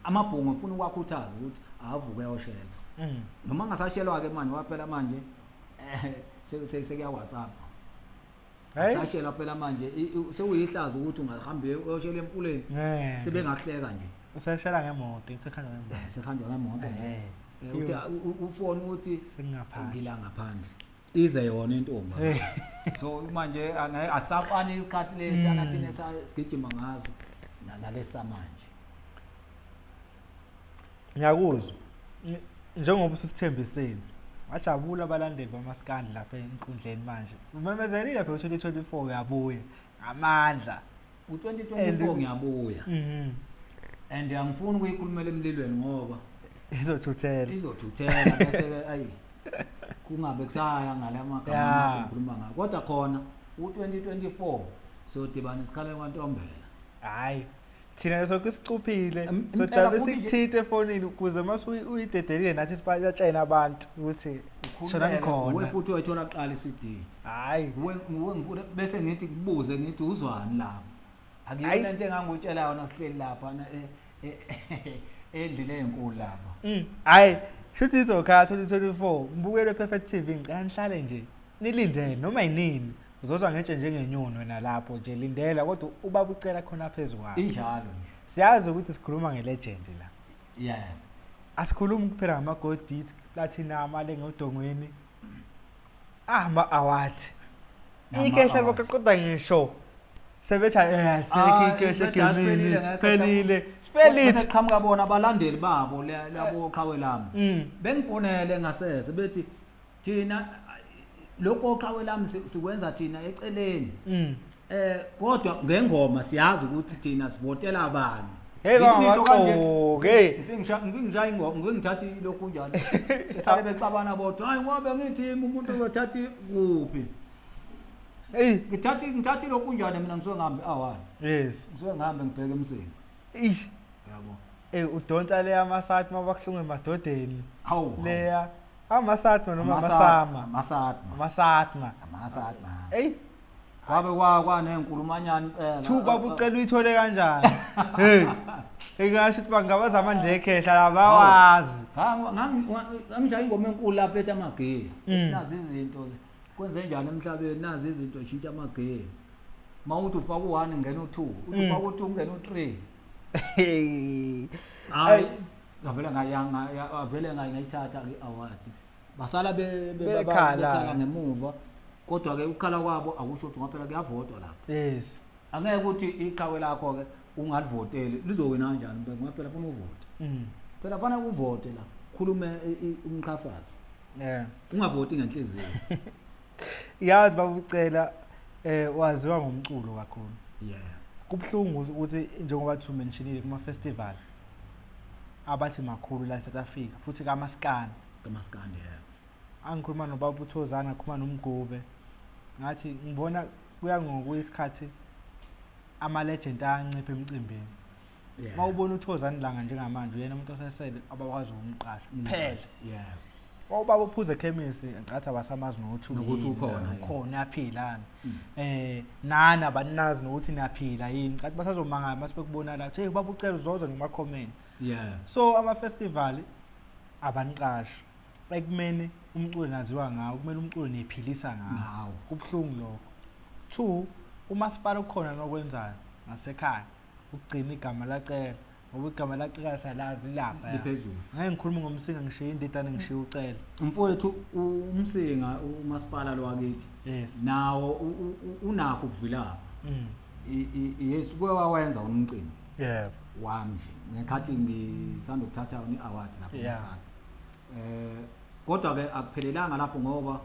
amabhungu ufuna ukwakhuthaza ukuthi avuke yoshela noma ngasashelwa ke manje waphela manje sekuya WhatsApp asashela phela manje sekuyihlaza ukuthi ungahambe uyoshela emfuleni sebengahleka nje usashela ngemoto sekhanjwa ngemoto nje uthi ufone ukuthi ngila ngaphandle ize yona intombi so manje asafani isikhathi lesi anathina sigijima ngazo nalesa manje ngiyakuzwa njengoba usithembisile wajabula abalandeli bamaskandi lapha enkundleni manje umemezelile lapha u2024 uyabuya ngamandla u2024 ngiyabuya and angifuni ukuyikhulumela emlilweni ngoba izothuthela bese ayi kungabe kusaya ngalamagama akade ngikhuluma ngakho kodwa khona u2024 so dibana isikhala kwantombela hayi thina sokusicuphile sodabe sikuthithe efonini ukuze mase uyidedelile nathi sipayatshena abantu ukuthi shona ngikhona uwe futhi wayithola kuqala iCD hayi nguwe ngifuna bese ngithi kubuze ngithi uzwani lapha akuyona into engangutshela yona sihleli lapha endlile enkulu lapha hayi shuthi izokhatha 2024 mbukelo Perfect TV ngicela nihlale nje nilindele noma yinini uzozwa ngetshe njengenyoni wena lapho nje lindela kodwa ubaba ucela khona phezulu kwakho injalo nje siyazi ukuthi sikhuluma ngelegend la asikhulumi kuphela ngamaGold Platinum ale ngodongweni ama-award ikehle bokuqoda ngisho sebetha sekikehle gemini phelile bese qhamuka bona abalandeli babo labo Oqhawe lami bengifonele ngasese bethi thina lokho Oqhawe lami sikwenza thina eceleni kodwa ngengoma siyazi ukuthi thina sivotela abantu ngingishaya ingoma ngingithathi lokhu njalo esale becabana bodwa hayi ngoba ngithi umuntu uzothathi kuphi ngithathi lokhu njalo mina ngisuke ngihambe award ngisuke ngihambe ngibheke emsini yabo udonta le amasathi mabakuhlunga emadodeni hawu leya amasathi noma amasatma kwabe kwanenkulunyana impela thuba bucela uyithole kanjani engasho ukuthi bangabaza amandla ekhehla labawazi ngangishaya ingoma enkulu lapha ethe amageya nazi izinto kwenze njani emhlabeni nazi izinto eshintsha amageya mawuthi ufaka u1 ngene u2 uthi ufaka u2 ngene u3 hayi avele ngayithatha ke award basala bekhala ngemuva kodwa ke ukukhala kwabo akusho ukuthi ngaphela kuyavotwa lapha angeke ukuthi iqhawe lakho ke ungalivoteli lizowina kanjani mbeke ngaphela ufuna uvote phela fanele uvote la khulume umqhafazo ungavoti ngenhliziyo yazi babucela waziwa ngomculo kakhulu kubhlungu ukuthi njengobathi umentionile kuma festival abathi makhulu la eSouth Africa futhi kamaskandi angikhuluma nobaba uThozana khuluma nomgube ngathi ngibona kuya ngokuyisikhathi ama legend ayancipha emcimbini mawubona uThozana langa njengamanje uyena umuntu osesele abakwazi ukumqasha phela Ubaba uphuze ekhemisi ngathi abasamazi nokuthi Nokuthi ukhona, ukhona yaphila nani abaninazi nokuthi niyaphila yini ngathi basazomangala masebekubona la hey ubaba ucela uzoza ngama comment so ama festival abaniqasha ekumene umculo naziwa ngawo kumele umculo nephilisa ngawo kubhlungu lokho 2 umasipala ukhona nokwenzayo ngasekhaya ukugcina igama lacela ngoba igama lacela salazi lilapha liphezulu ngeke ngikhuluma ngomsinga ngishiya indetane ngishiya ucela mfowethu umsinga umasipala lo wakithi nawo unakho ukuvilapha yes kwewawenza umcimbi wami nje ngekhathi ngisanda ukuthatha iaward lapho eMsana kodwa ke akuphelelanga lapho ngoba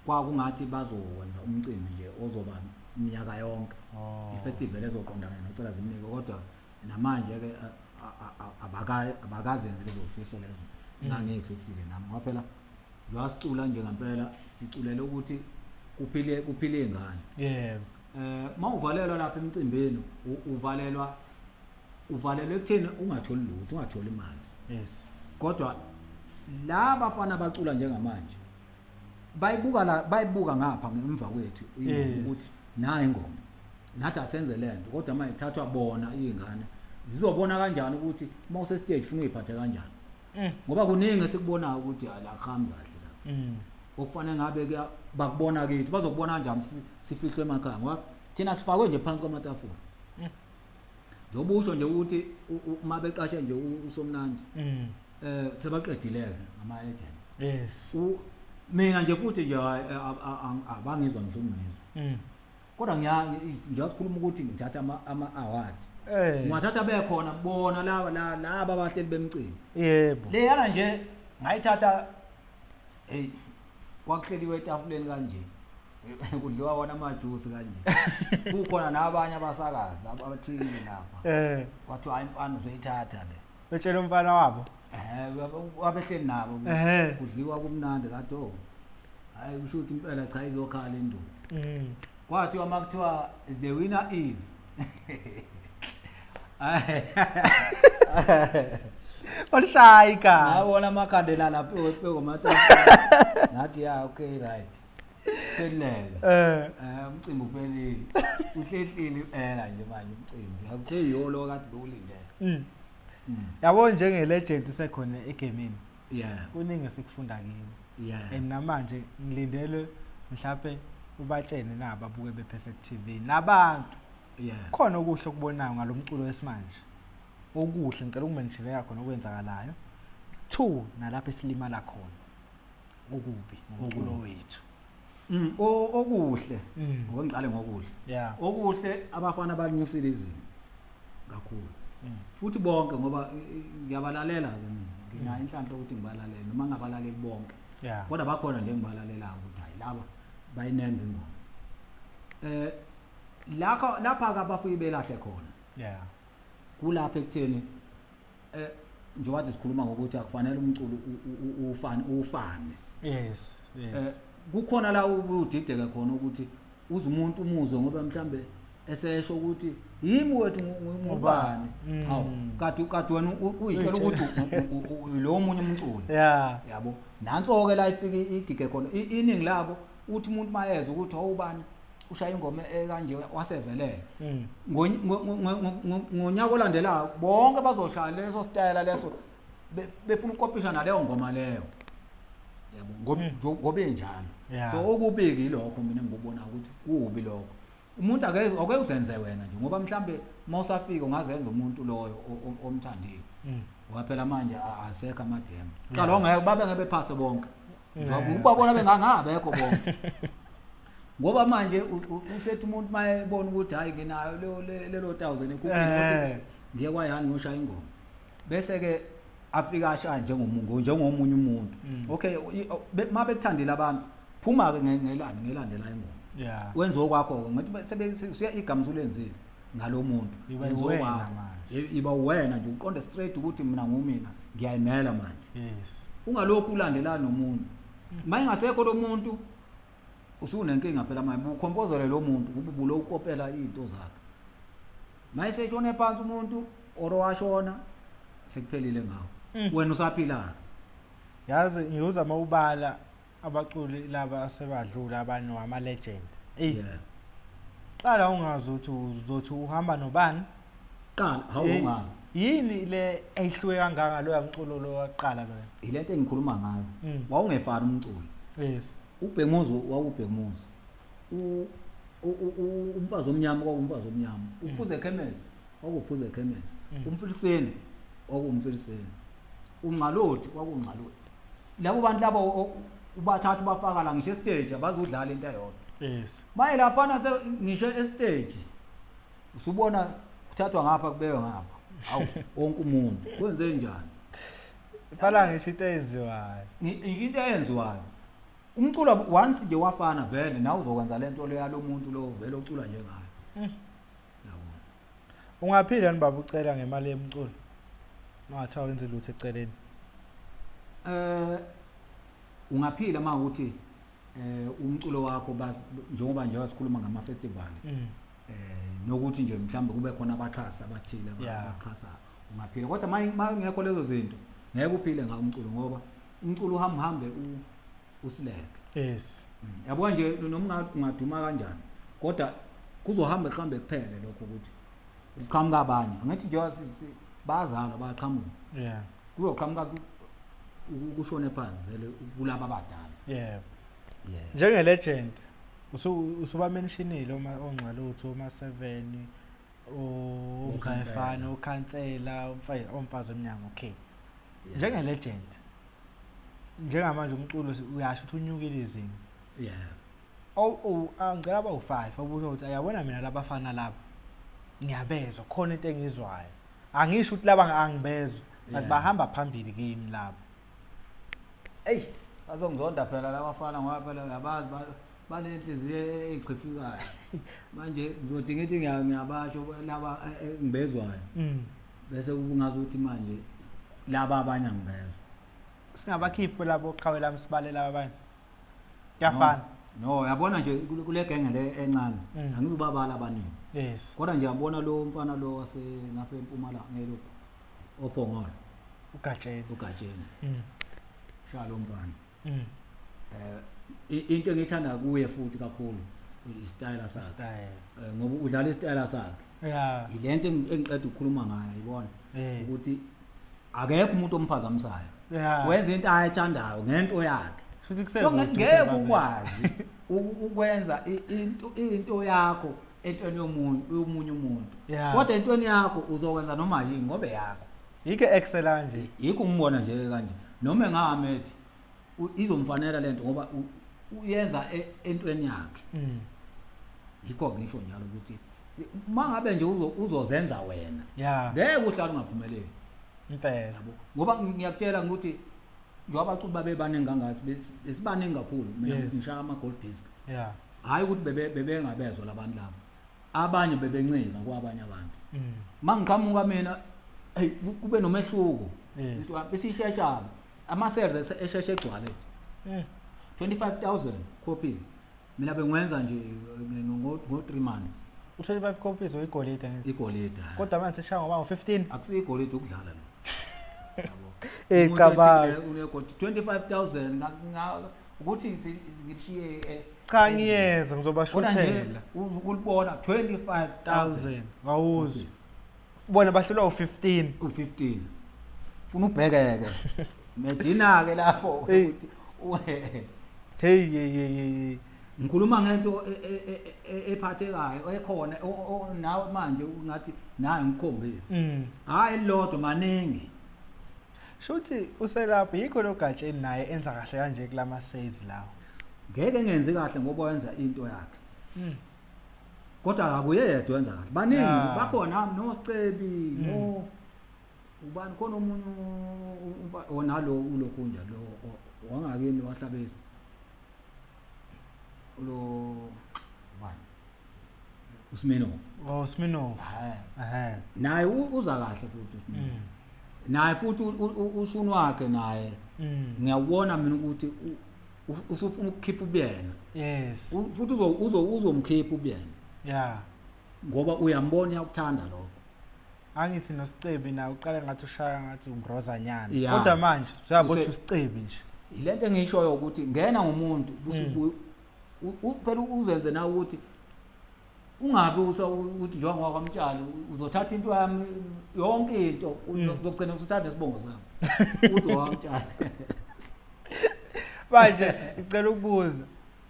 kwakungathi bazokwenza umcimbi nje ozoba iminyaka yonke ifestival ezoqondana noCela Zimnike kodwa namanje ke abakazenze lezo fiso lezo ngangifisile nami ngoba phela njengoba sicula nje ngempela siculela ukuthi kuphile ingane mawuvalelwa lapha emcimbini uvalelwa ekutheni ungatholi lutho ungatholi imali kodwa la bafana bacula njengamanje bayibuka ngapha ngemva kwethu ukuthi nayi ingoma nathi asenze lento kodwa manje ithathwa bona izingane zizobona kanjani ukuthi mawuse stage ufuna uyiphathe kanjani ngoba kuningi esikubona ukuthi alakhambi kahle lapha okufanele ngabe ke bakubona kithi bazokubona kanjani sifihlwe emakhaya ngoba thina sifakwe nje phansi kwamatafula njoba usho nje ukuthi uma beqashe nje uSomnandi sebaqedileke ngama legend mina nje futhi nje abangizwa ngisho ngizwe kodwa ngiyasikhuluma ukuthi ngithatha ama award ngiwathatha bekhona bona laba abahleli bemcimbi yebo le yana nje ngayithatha kwakuhleliwe etafuleni kanje kudliwa wona amajuice kanje kukhona nabanye abasakazi abathile lapha kwathi hayi mfana uzoyithatha le betshela umfana wabo wabehleli nabo kudliwa kumnandi kathi hayi usho ukuthi impela cha izokhala induku kwathi amakuthiwa the winner is olishayika ngabona amakhandela lapho egomatafula nathi okay right phelele umcimbi uphelile uhlehlile impela nje manje umcimbi akuseyiyolo kade ulindele yabo njenge-legend sekhona egamini kuningi esikufunda kimi and namanje ngilindele mhlawumbe ubatshene nabo abuke bePerfect TV nabantu khona okuhle okubonayo ngalomculo wesimanje okuhle ngicela ukumenshile yakho nokwenzakalayo 2 nalapha esilimala khona okubi ngomculo wethu okuhle ngokuqale ngokuhle okuhle abafana balinyusile izimo kakhulu futhi bonke ngoba ngiyabalalela ke mina ngina inhlanhla ukuthi ngibalalele noma ngabalaleli bonke kodwa bakhona nje ngibalalela ukuthi hayi laba bayinembe ingoma lapha abafiki belahle khona kulapha ekutheni njengoba sikhuluma ngokuthi akufanele umculo ufane kukhona la ubudideke khona ukuthi uze umuntu umuzwe ngoba mhlambe esesho ukuthi yimi wethu ngubani hawu kade wena uyitshela ukuthi lo munye umculo yabo nanso ke la ifika igige khona iningi labo uthi umuntu mayeza ukuthi awubani ushaya ingoma kanje wasevelele ngonyaka olandelayo bonke bazoshaya leso style leso befuna ukopisha naleyo ngoma leyo yabo ngobe njalo so okubiki lokho mina ngibona ukuthi kubi lokho umuntu ake uzenze wena nje ngoba mhlambe mawusafika ungazenza umuntu loyo omthandile waphela manje asekho amademo qala ngeke babe ngebe phase bonke njengoba ubabona bengangabekho bonke ngoba manje usethi umuntu mayebona ukuthi hayi nginayo lelo 1000 ekuphini ukuthi ngiye kwayani ngoshaya ingoma bese ke afika ashaya njengomunye umuntu okay mabekuthandile abantu phuma ke ngelandela ingoma wenza okwakho ngathi sebesiya igama ulenzile ngalomuntu wenza okwakho iba wena nje uqonde straight ukuthi mina ngumina ngiyayimela manje ungalokhu ulandelana nomuntu mayingasekho lo muntu usunenkinga phela manje ukhompozele lo muntu ububulo ukopela izinto zakhe mayiseshone phansi umuntu oro washona sekuphelile ngawo wena usaphila yazi ngiyuzama ubala abaculi laba asebadlula abanye ama legend yeah qala ungazi ukuthi uzothi uhamba nobani qala awungazi yini le ehluke kangaka lo yamculo lo waqala lo ilento engikhuluma ngayo wawungefana umculo yes ubhekumuzi wawubhekumuzi umfazi omnyama kwakumfazi omnyama uphuze ekhemesi kwakuphuze ekhemesi umfiliseni kwakumfiliseni uncalothi kwakuncalothi labo bantu labo ubathatha ubafaka la ngisho stage abazodlala into eyodwa yes maye lapha ngisho stage usubona kuthathwa ngapha kubekwe ngapha awu wonke umuntu kwenze njani phala ngisho into eyenziwayo into eyenziwayo umculo once nje wafana vele nawe uzokwenza lento le yalomuntu lo vele ocula njengayo yabona ungaphila nibaba ucela ngemali yemculo ungathiwa wenze lutho eceleni ungaphila mawukuthi umculo wakho basi njengoba nje wasikhuluma ngama festival nokuthi nje mhlambe kube khona abaxhasa abathile abaxhasa ungaphila kodwa mayingekho lezo zinto ngeke uphile ngawo umculo ngoba umculo uhambe usileke yes yabona nje noma ungaduma kanjani kodwa kuzohamba ehambe kuphele lokho ukuthi uqhamuka abanye angithi nje bazalwa baqhamuka yeah kuzoqhamuka kushone phansi vele kulabo abadala yeah njenge legend usuba mentionile ongcalutho uma 7 ukhayefana ukhansela umfazi omnyama okay njenge legend njengamanje umculo uyasho ukuthi unyukile izinga angicela aba u5 ubusho ukuthi ayabona mina labafana laba ngiyabezwa khona into engizwayo angisho ukuthi laba angibezwa but bahamba phambili kimi laba azongizonda phela labafana ngoba phela uyabazi banenhliziyo eziqhifikayo manje ngizothi ngithi ngiyabasho laba ngibezwayo bese ungazi ukuthi manje laba abanye ngibezwa singabakhiphi labo Oqhawe lami sibalela abanye kuyafana no yabona nje kule genge le encane angizubabala abaningi yes kodwa nje yabona lo mfana lo wase ngapha eMpumalanga ngelo ophongolo ugatsheni shalo mfana into engithanda kuye futhi kakhulu istyle sakhe ngoba udlala istyle sakhe ilento engiqeda ukukhuluma ngayo yibona ukuthi akekho umuntu omphazamisayo wenza into ayithandayo ngento yakhe so ngeke ukwazi ukwenza into yakho entweni yomunye umuntu kodwa entweni yakho uzokwenza noma yini ngoba yakho yike excellent nje yikho umbona nje kanje noma engamethi izomfanela lento ngoba uyenza entweni yakhe yikho ngisho njalo ukuthi mangabe nje uzozenza wena ngeke uhlala ungaphumeleli impela yabo ngoba ngiyakutshela ukuthi njengoba abaculi babe baningi kangasi besibaningi kakhulu mina ngishaya ama gold disc hayi ukuthi bebengabezwa labantu labo abanye bebencika kwabanye abantu mangiqhamuka mina hey kube nomehluko into besisheshana ama sales esheshe egcwale 25,000 copies mina bengwenza nje ngo 3 months 25 copies oyigolide igolide kodwa manje seshaya ngoba ngo15 akusiyigolide ukudlala lo yabo cabanga unekoti 25,000 ukuthi ngishiye cha ngiyeza ngizobashuthela ukulibona 25,000 ngawuzi bona bahlulwa u15 ufuna ubhekeke mejina ke lapho ukuthi hey ngikhuluma ngento ephathekayo ekhona nawe manje ungathi naye ngikhombisa hayi lodwa maningi shuthi uselapha yikho lo gatsheni naye enza kahle kanje kulama sales lawo ngeke ngenze kahle ngoba wenza into yakhe kodwa akuyedwa wenza kahle baningi bakhona no Sicebi no ubani khona umunye onalo ulokhunja lo wangakini wahlabeza lo bani Usminov naye uza kahle futhi Usminov naye futhi ushunu wakhe naye ngiyabona mina ukuthi usufuna ukukhipha ubuyena yes futhi uzomkhipha ubuyena ngoba uyambona uyakuthanda lokho angithi noSicebi na uqala ngathi ushaya ngathi ungrozanyana Yeah. kodwa manje uyabona Use- uSicebi nje Ilento engishoyo ukuthi ngena ngomuntu phela uzenze na ukuthi ungabe ukuthi njengoba kwamtshalo uzothatha into yami yonke into uzogcina usuthatha isibongo sami uthi wamtshalo. manje ngicela ukubuza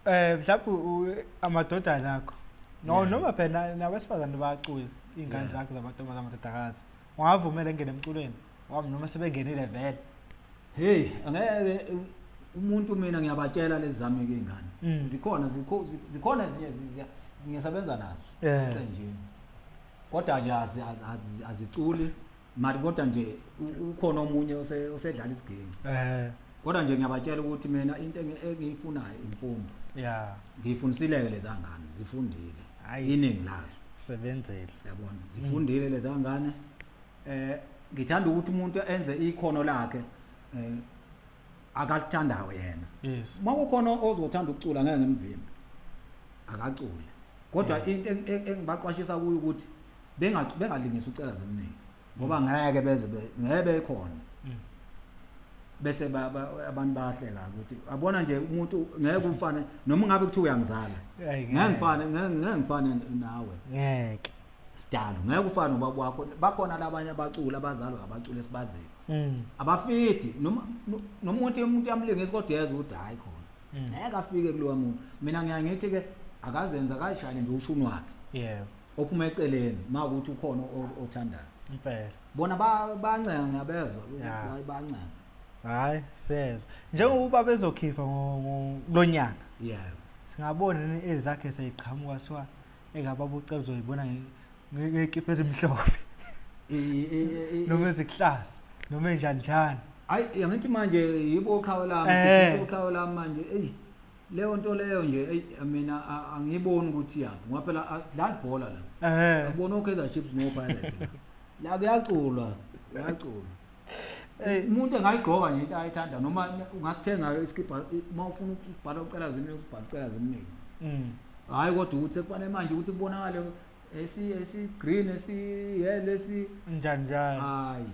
mhlawumbe amadodana akho noma phela nabesifazane bayacula ingane zakho zabantombi zamadodakazi ungavumela engene emculweni wami noma sebengenile vele Hey, angeke umuntu mina ngiyabatshela lezi zami ke ingane. Zikhona zingesebenza nazo. Nje. Kodwa nje aziculi, mali kodwa nje ukhona omunye osedlala isiginci. Kodwa nje ngiyabatshela ukuthi mina into engiyifunayo imfundo. Yeah. Ngiyifundisile lezi ngane, zifundile. Iningi lazo. Sebenzile. Yabona, zifundile lezi ngane. Ngithanda ukuthi umuntu enze ikhono lakhe akalithandayo yena. Yes. Makukhona ozothanda ukucula ngeke ngimvimbe. Akacule. Kodwa into engibaqwashisa kuyo ukuthi bengalingisa ucela Zimnike ngoba ngeke ngeke khona. Bese abantu bayahleka ukuthi abona nje umuntu ngeke ufane noma ngabe kuthiwa uyangizala. Ngeke ngifane nawe. Ngeke. Sidalo ngeke ufane ubaba wakho bakhona labanye abacula abazalwa abacula esibaziwe abafiti noma umuntu yamlingisa kodwa yezwe ukuthi hayi khona ngeke afike kuloya muntu mina ngiyangithi ke akazenza kayishayile nje ushuni wakhe yebo ophuma eceleni makuthi ukhona othandayo impela bona bancanga ngiyabezwa ukuthi bancanga hayi sezwe njengoba bezokhipha ngolonyaka yebo singabona ezakhe seyiqhamuka siwa engababucela uzoyibona ngekipa ezimhlophe noma ezikuhlaza noma enjanjani hayi ngithi manje yibo Oqhawe Lami Oqhawe Lami manje leyo nto leyo nje mina angiyiboni ukuthi yaphi ngoba phela adlala ibhola la akubona uKaizer Chiefs no Pirates la kuyaculwa umuntu engayigqoka nje into ayithanda noma ungasithenga iskipa mawufuna ukubhala ucela Zimnike ubhala ucela Zimnike hayi kodwa ukuthi kufanele manje ukuthi kubonakale esi green esi yellow esi njani hayi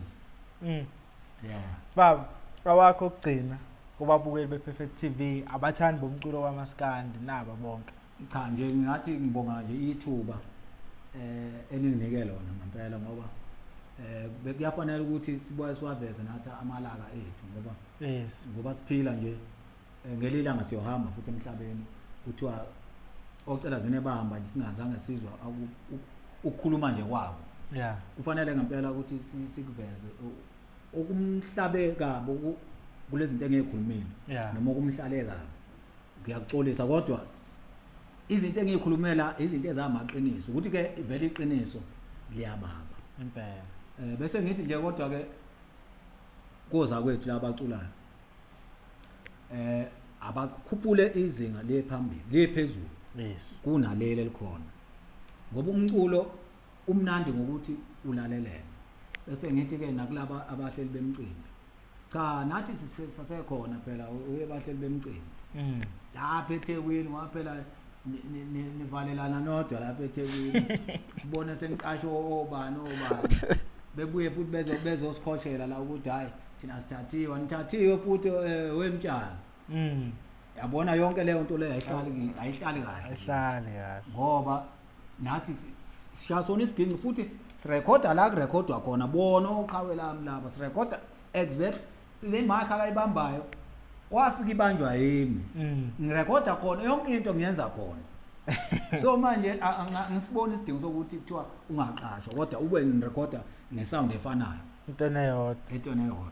yeah baba awakho ukugcina kubabukeli bePerfect TV abathandi bomculo wamaskandi naba bonke cha nje ngathi ngibonga nje ithuba eninginike lona ngempela ngoba bekuyafanele ukuthi siboye siwaveze nathi amalaka ethu ngoba yes ngoba siphila nje ngelilanga siyohamba futhi emhlabeni kuthiwa ocela Zimnike bahamba nje singazange sizwa ukukhuluma nje kwabo yeah kufanele ngempela ukuthi sikuveze okumhlabe kabo kulezi zinto engiyikhulumile noma okumhlale kabo ngiyaxolisa kodwa izinto engiyikhulumela izinto ezamaqiniso ukuthi ke vele iqiniso liyababa impela bese ngithi nje kodwa ke koza kwethu labaculayo abakhuphule izinga lephambili lephezulu yes kunaleli likhona ngoba umculo umnandi ngokuthi ulaleleke bese ngithi ke nakulabo abahleli bemicimbi cha nathi sisekhona phela uyebahleli bemicimbi lapha eThekwini waphela nivalelana nodwa lapha eThekwini sibone seniqasho obani bebuye futhi bezosikhoshela la ukuthi hayi thina nithathiwe futhi wemtshalo yabona yonke leyo nto leyo ayihlali kahle ngoba nathi sishasona isiginci futhi sirekhoda la kurekhodwa khona bona Oqhawe Lami laba sirekhoda exact le mark akayibambayo wafika ibanjwa yimi ngirekhoda khona yonke into ngiyenza khona so manje ngisibona isidingo sokuthi kuthiwa ungaqashwa kodwa ube ngirekhoda nesound efanayo into neyodwa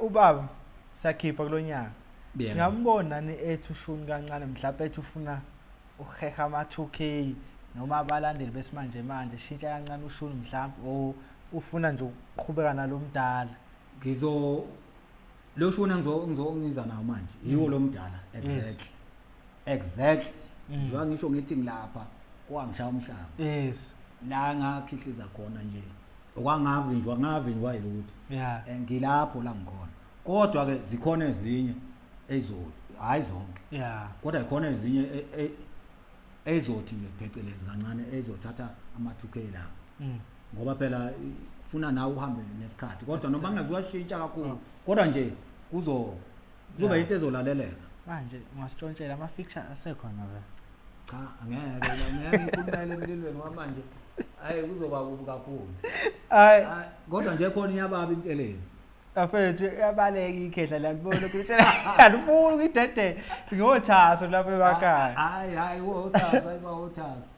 ubaba sakhipha kulonyaka ngiyambona ethu ushuni kancane mhlawumbe ethu ufuna uheha ama 2K noma abalandeli besimanje manje shintsha kancane ushuni mhlawumbe ufuna nje ukuqhubeka nalomdala lo shuni ngizongiza nawo manje yiwo lo mdala exactly njengoba ngisho ngithi ngilapha kwangishaya umhlaba yes la ngakhihliza khona nje okwangavinjwa yilutho ngilapho la ngikhona kodwa ke zikhona ezinye hayi zonke kodwa ikhona ezinye ezothi nje phecelezi kancane ezothatha ama 2K la ngoba phela ufuna nawe uhambe nesikhathi kodwa noma ngazwashintsha kakhulu kodwa nje kuzoba into ezolaleleka manje ungasitshontshela ama fixture asekhona vele cha ngeke ngikhulumele emlilweni wamanje hayi kuzoba kubi kakhulu hayi kodwa nje khona iyababi intelezi afethu yabaleka ikhehla la libona ukuthi alifuni ukidede ngothaso lapha emakhaya hayi wothaso ayibawothaso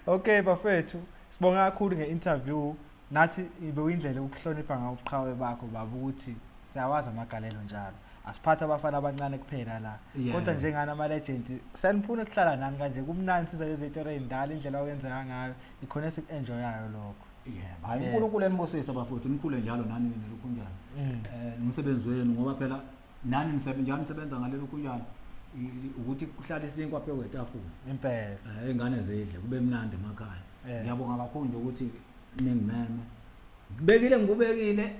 okay bafethu sibonga kakhulu ngeinterview nathi ibe uyindlela ukuhlonipha ngawo ubuqhawe bakho baba ukuthi siyawazi amagalelo njalo asiphatha abafana abancane kuphela la kodwa njengana ama legend kusanifuna ukuhlala nani kanje kumnandi siza lezi zinto ezindala indlela oyenza ngayo ikhona sikuenjoyayo lokho hayi uNkulunkulu enibosisa bafowethu nikhule njalo nani nelokhu njalo nomsebenzi wenu ngoba phela nani nisebenza ngalelo kunjalo ukuthi kuhlala isinkwa phe wetafula impela ingane zidle kube mnandi emakhaya ngiyabonga kakhulu nje ukuthi ningimeme ngikubekile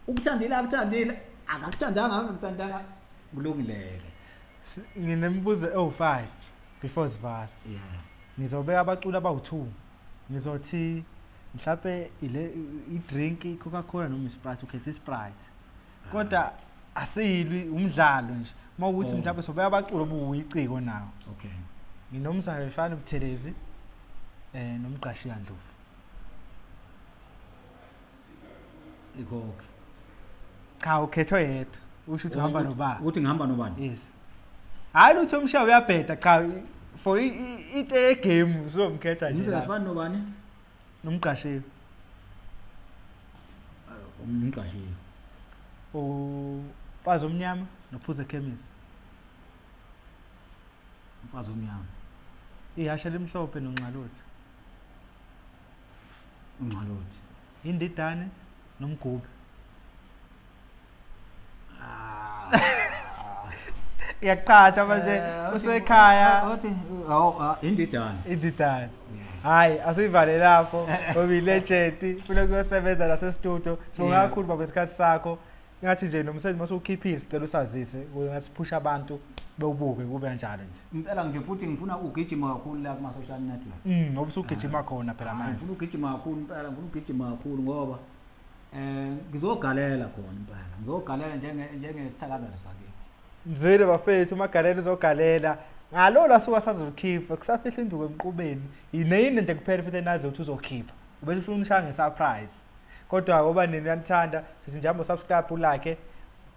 ukuthandile akuthandile akakuthandanga kulungileke nginembuzo 05 before sivala ngizobeka abaculi abawu2 ngizothi mhlawumbe ile i-drink i-Coca-Cola noma i-Sprite ukhetha i-Sprite kodwa asiyilwi umdlalo nje mawukuthi mhlawumbe sobeka abaculi obuyiciko nawo okay nginomsana efana ubuthelezi nomqashi kaNdlovu ikhokhe cha ukhetho yedwa usho ukuthi uhamba nobani uthi ngihamba nobani yes hayi lutho umshawo uyabheda cha for ite game uzomkhetha nje ngizefana nobani nomqashi umqashi umfazi omnyama nophuze chemist umfazi omnyama ihasha limhlophe nonxalothi unxalothi indidane nomgube yakhatha manje usekhaya uthi indidane hayi asivale lapho obi legend funa kuyosebenza la se-studio sibonga kakhulu baba isikhathi sakho ngathi nje nomsebenzi masukhipha isicelo usazise ngasiphusha abantu bewubuke kube kanjalo nje impela nje futhi ngifuna ugijima kakhulu la kuma social network ngoba usugijima khona phela manje ngifuna ugijima kakhulu impela ngifuna ugijima kakhulu ngoba ngizogalela khona impela ngizogalela njengesakazana sakithi mzwele bafethu magalelo uzogalela ngalo la suka sazokhipha kusafihla induku emqubeni ineyini nje kuphela futhi nazi ukuthi uzokhipha ubese ufuna umshaya ngesurprise kodwa ngoba nini yanithanda sithi njalo subscribe ulike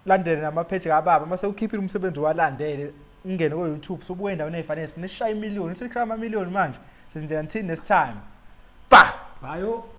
landele nama page kababa mase ukhiphile umsebenzi walandele ungene ku YouTube sobuye endaweni ezifanele sifuna ishaya imiliyoni sikhama imiliyoni manje sithi until next time ba bayo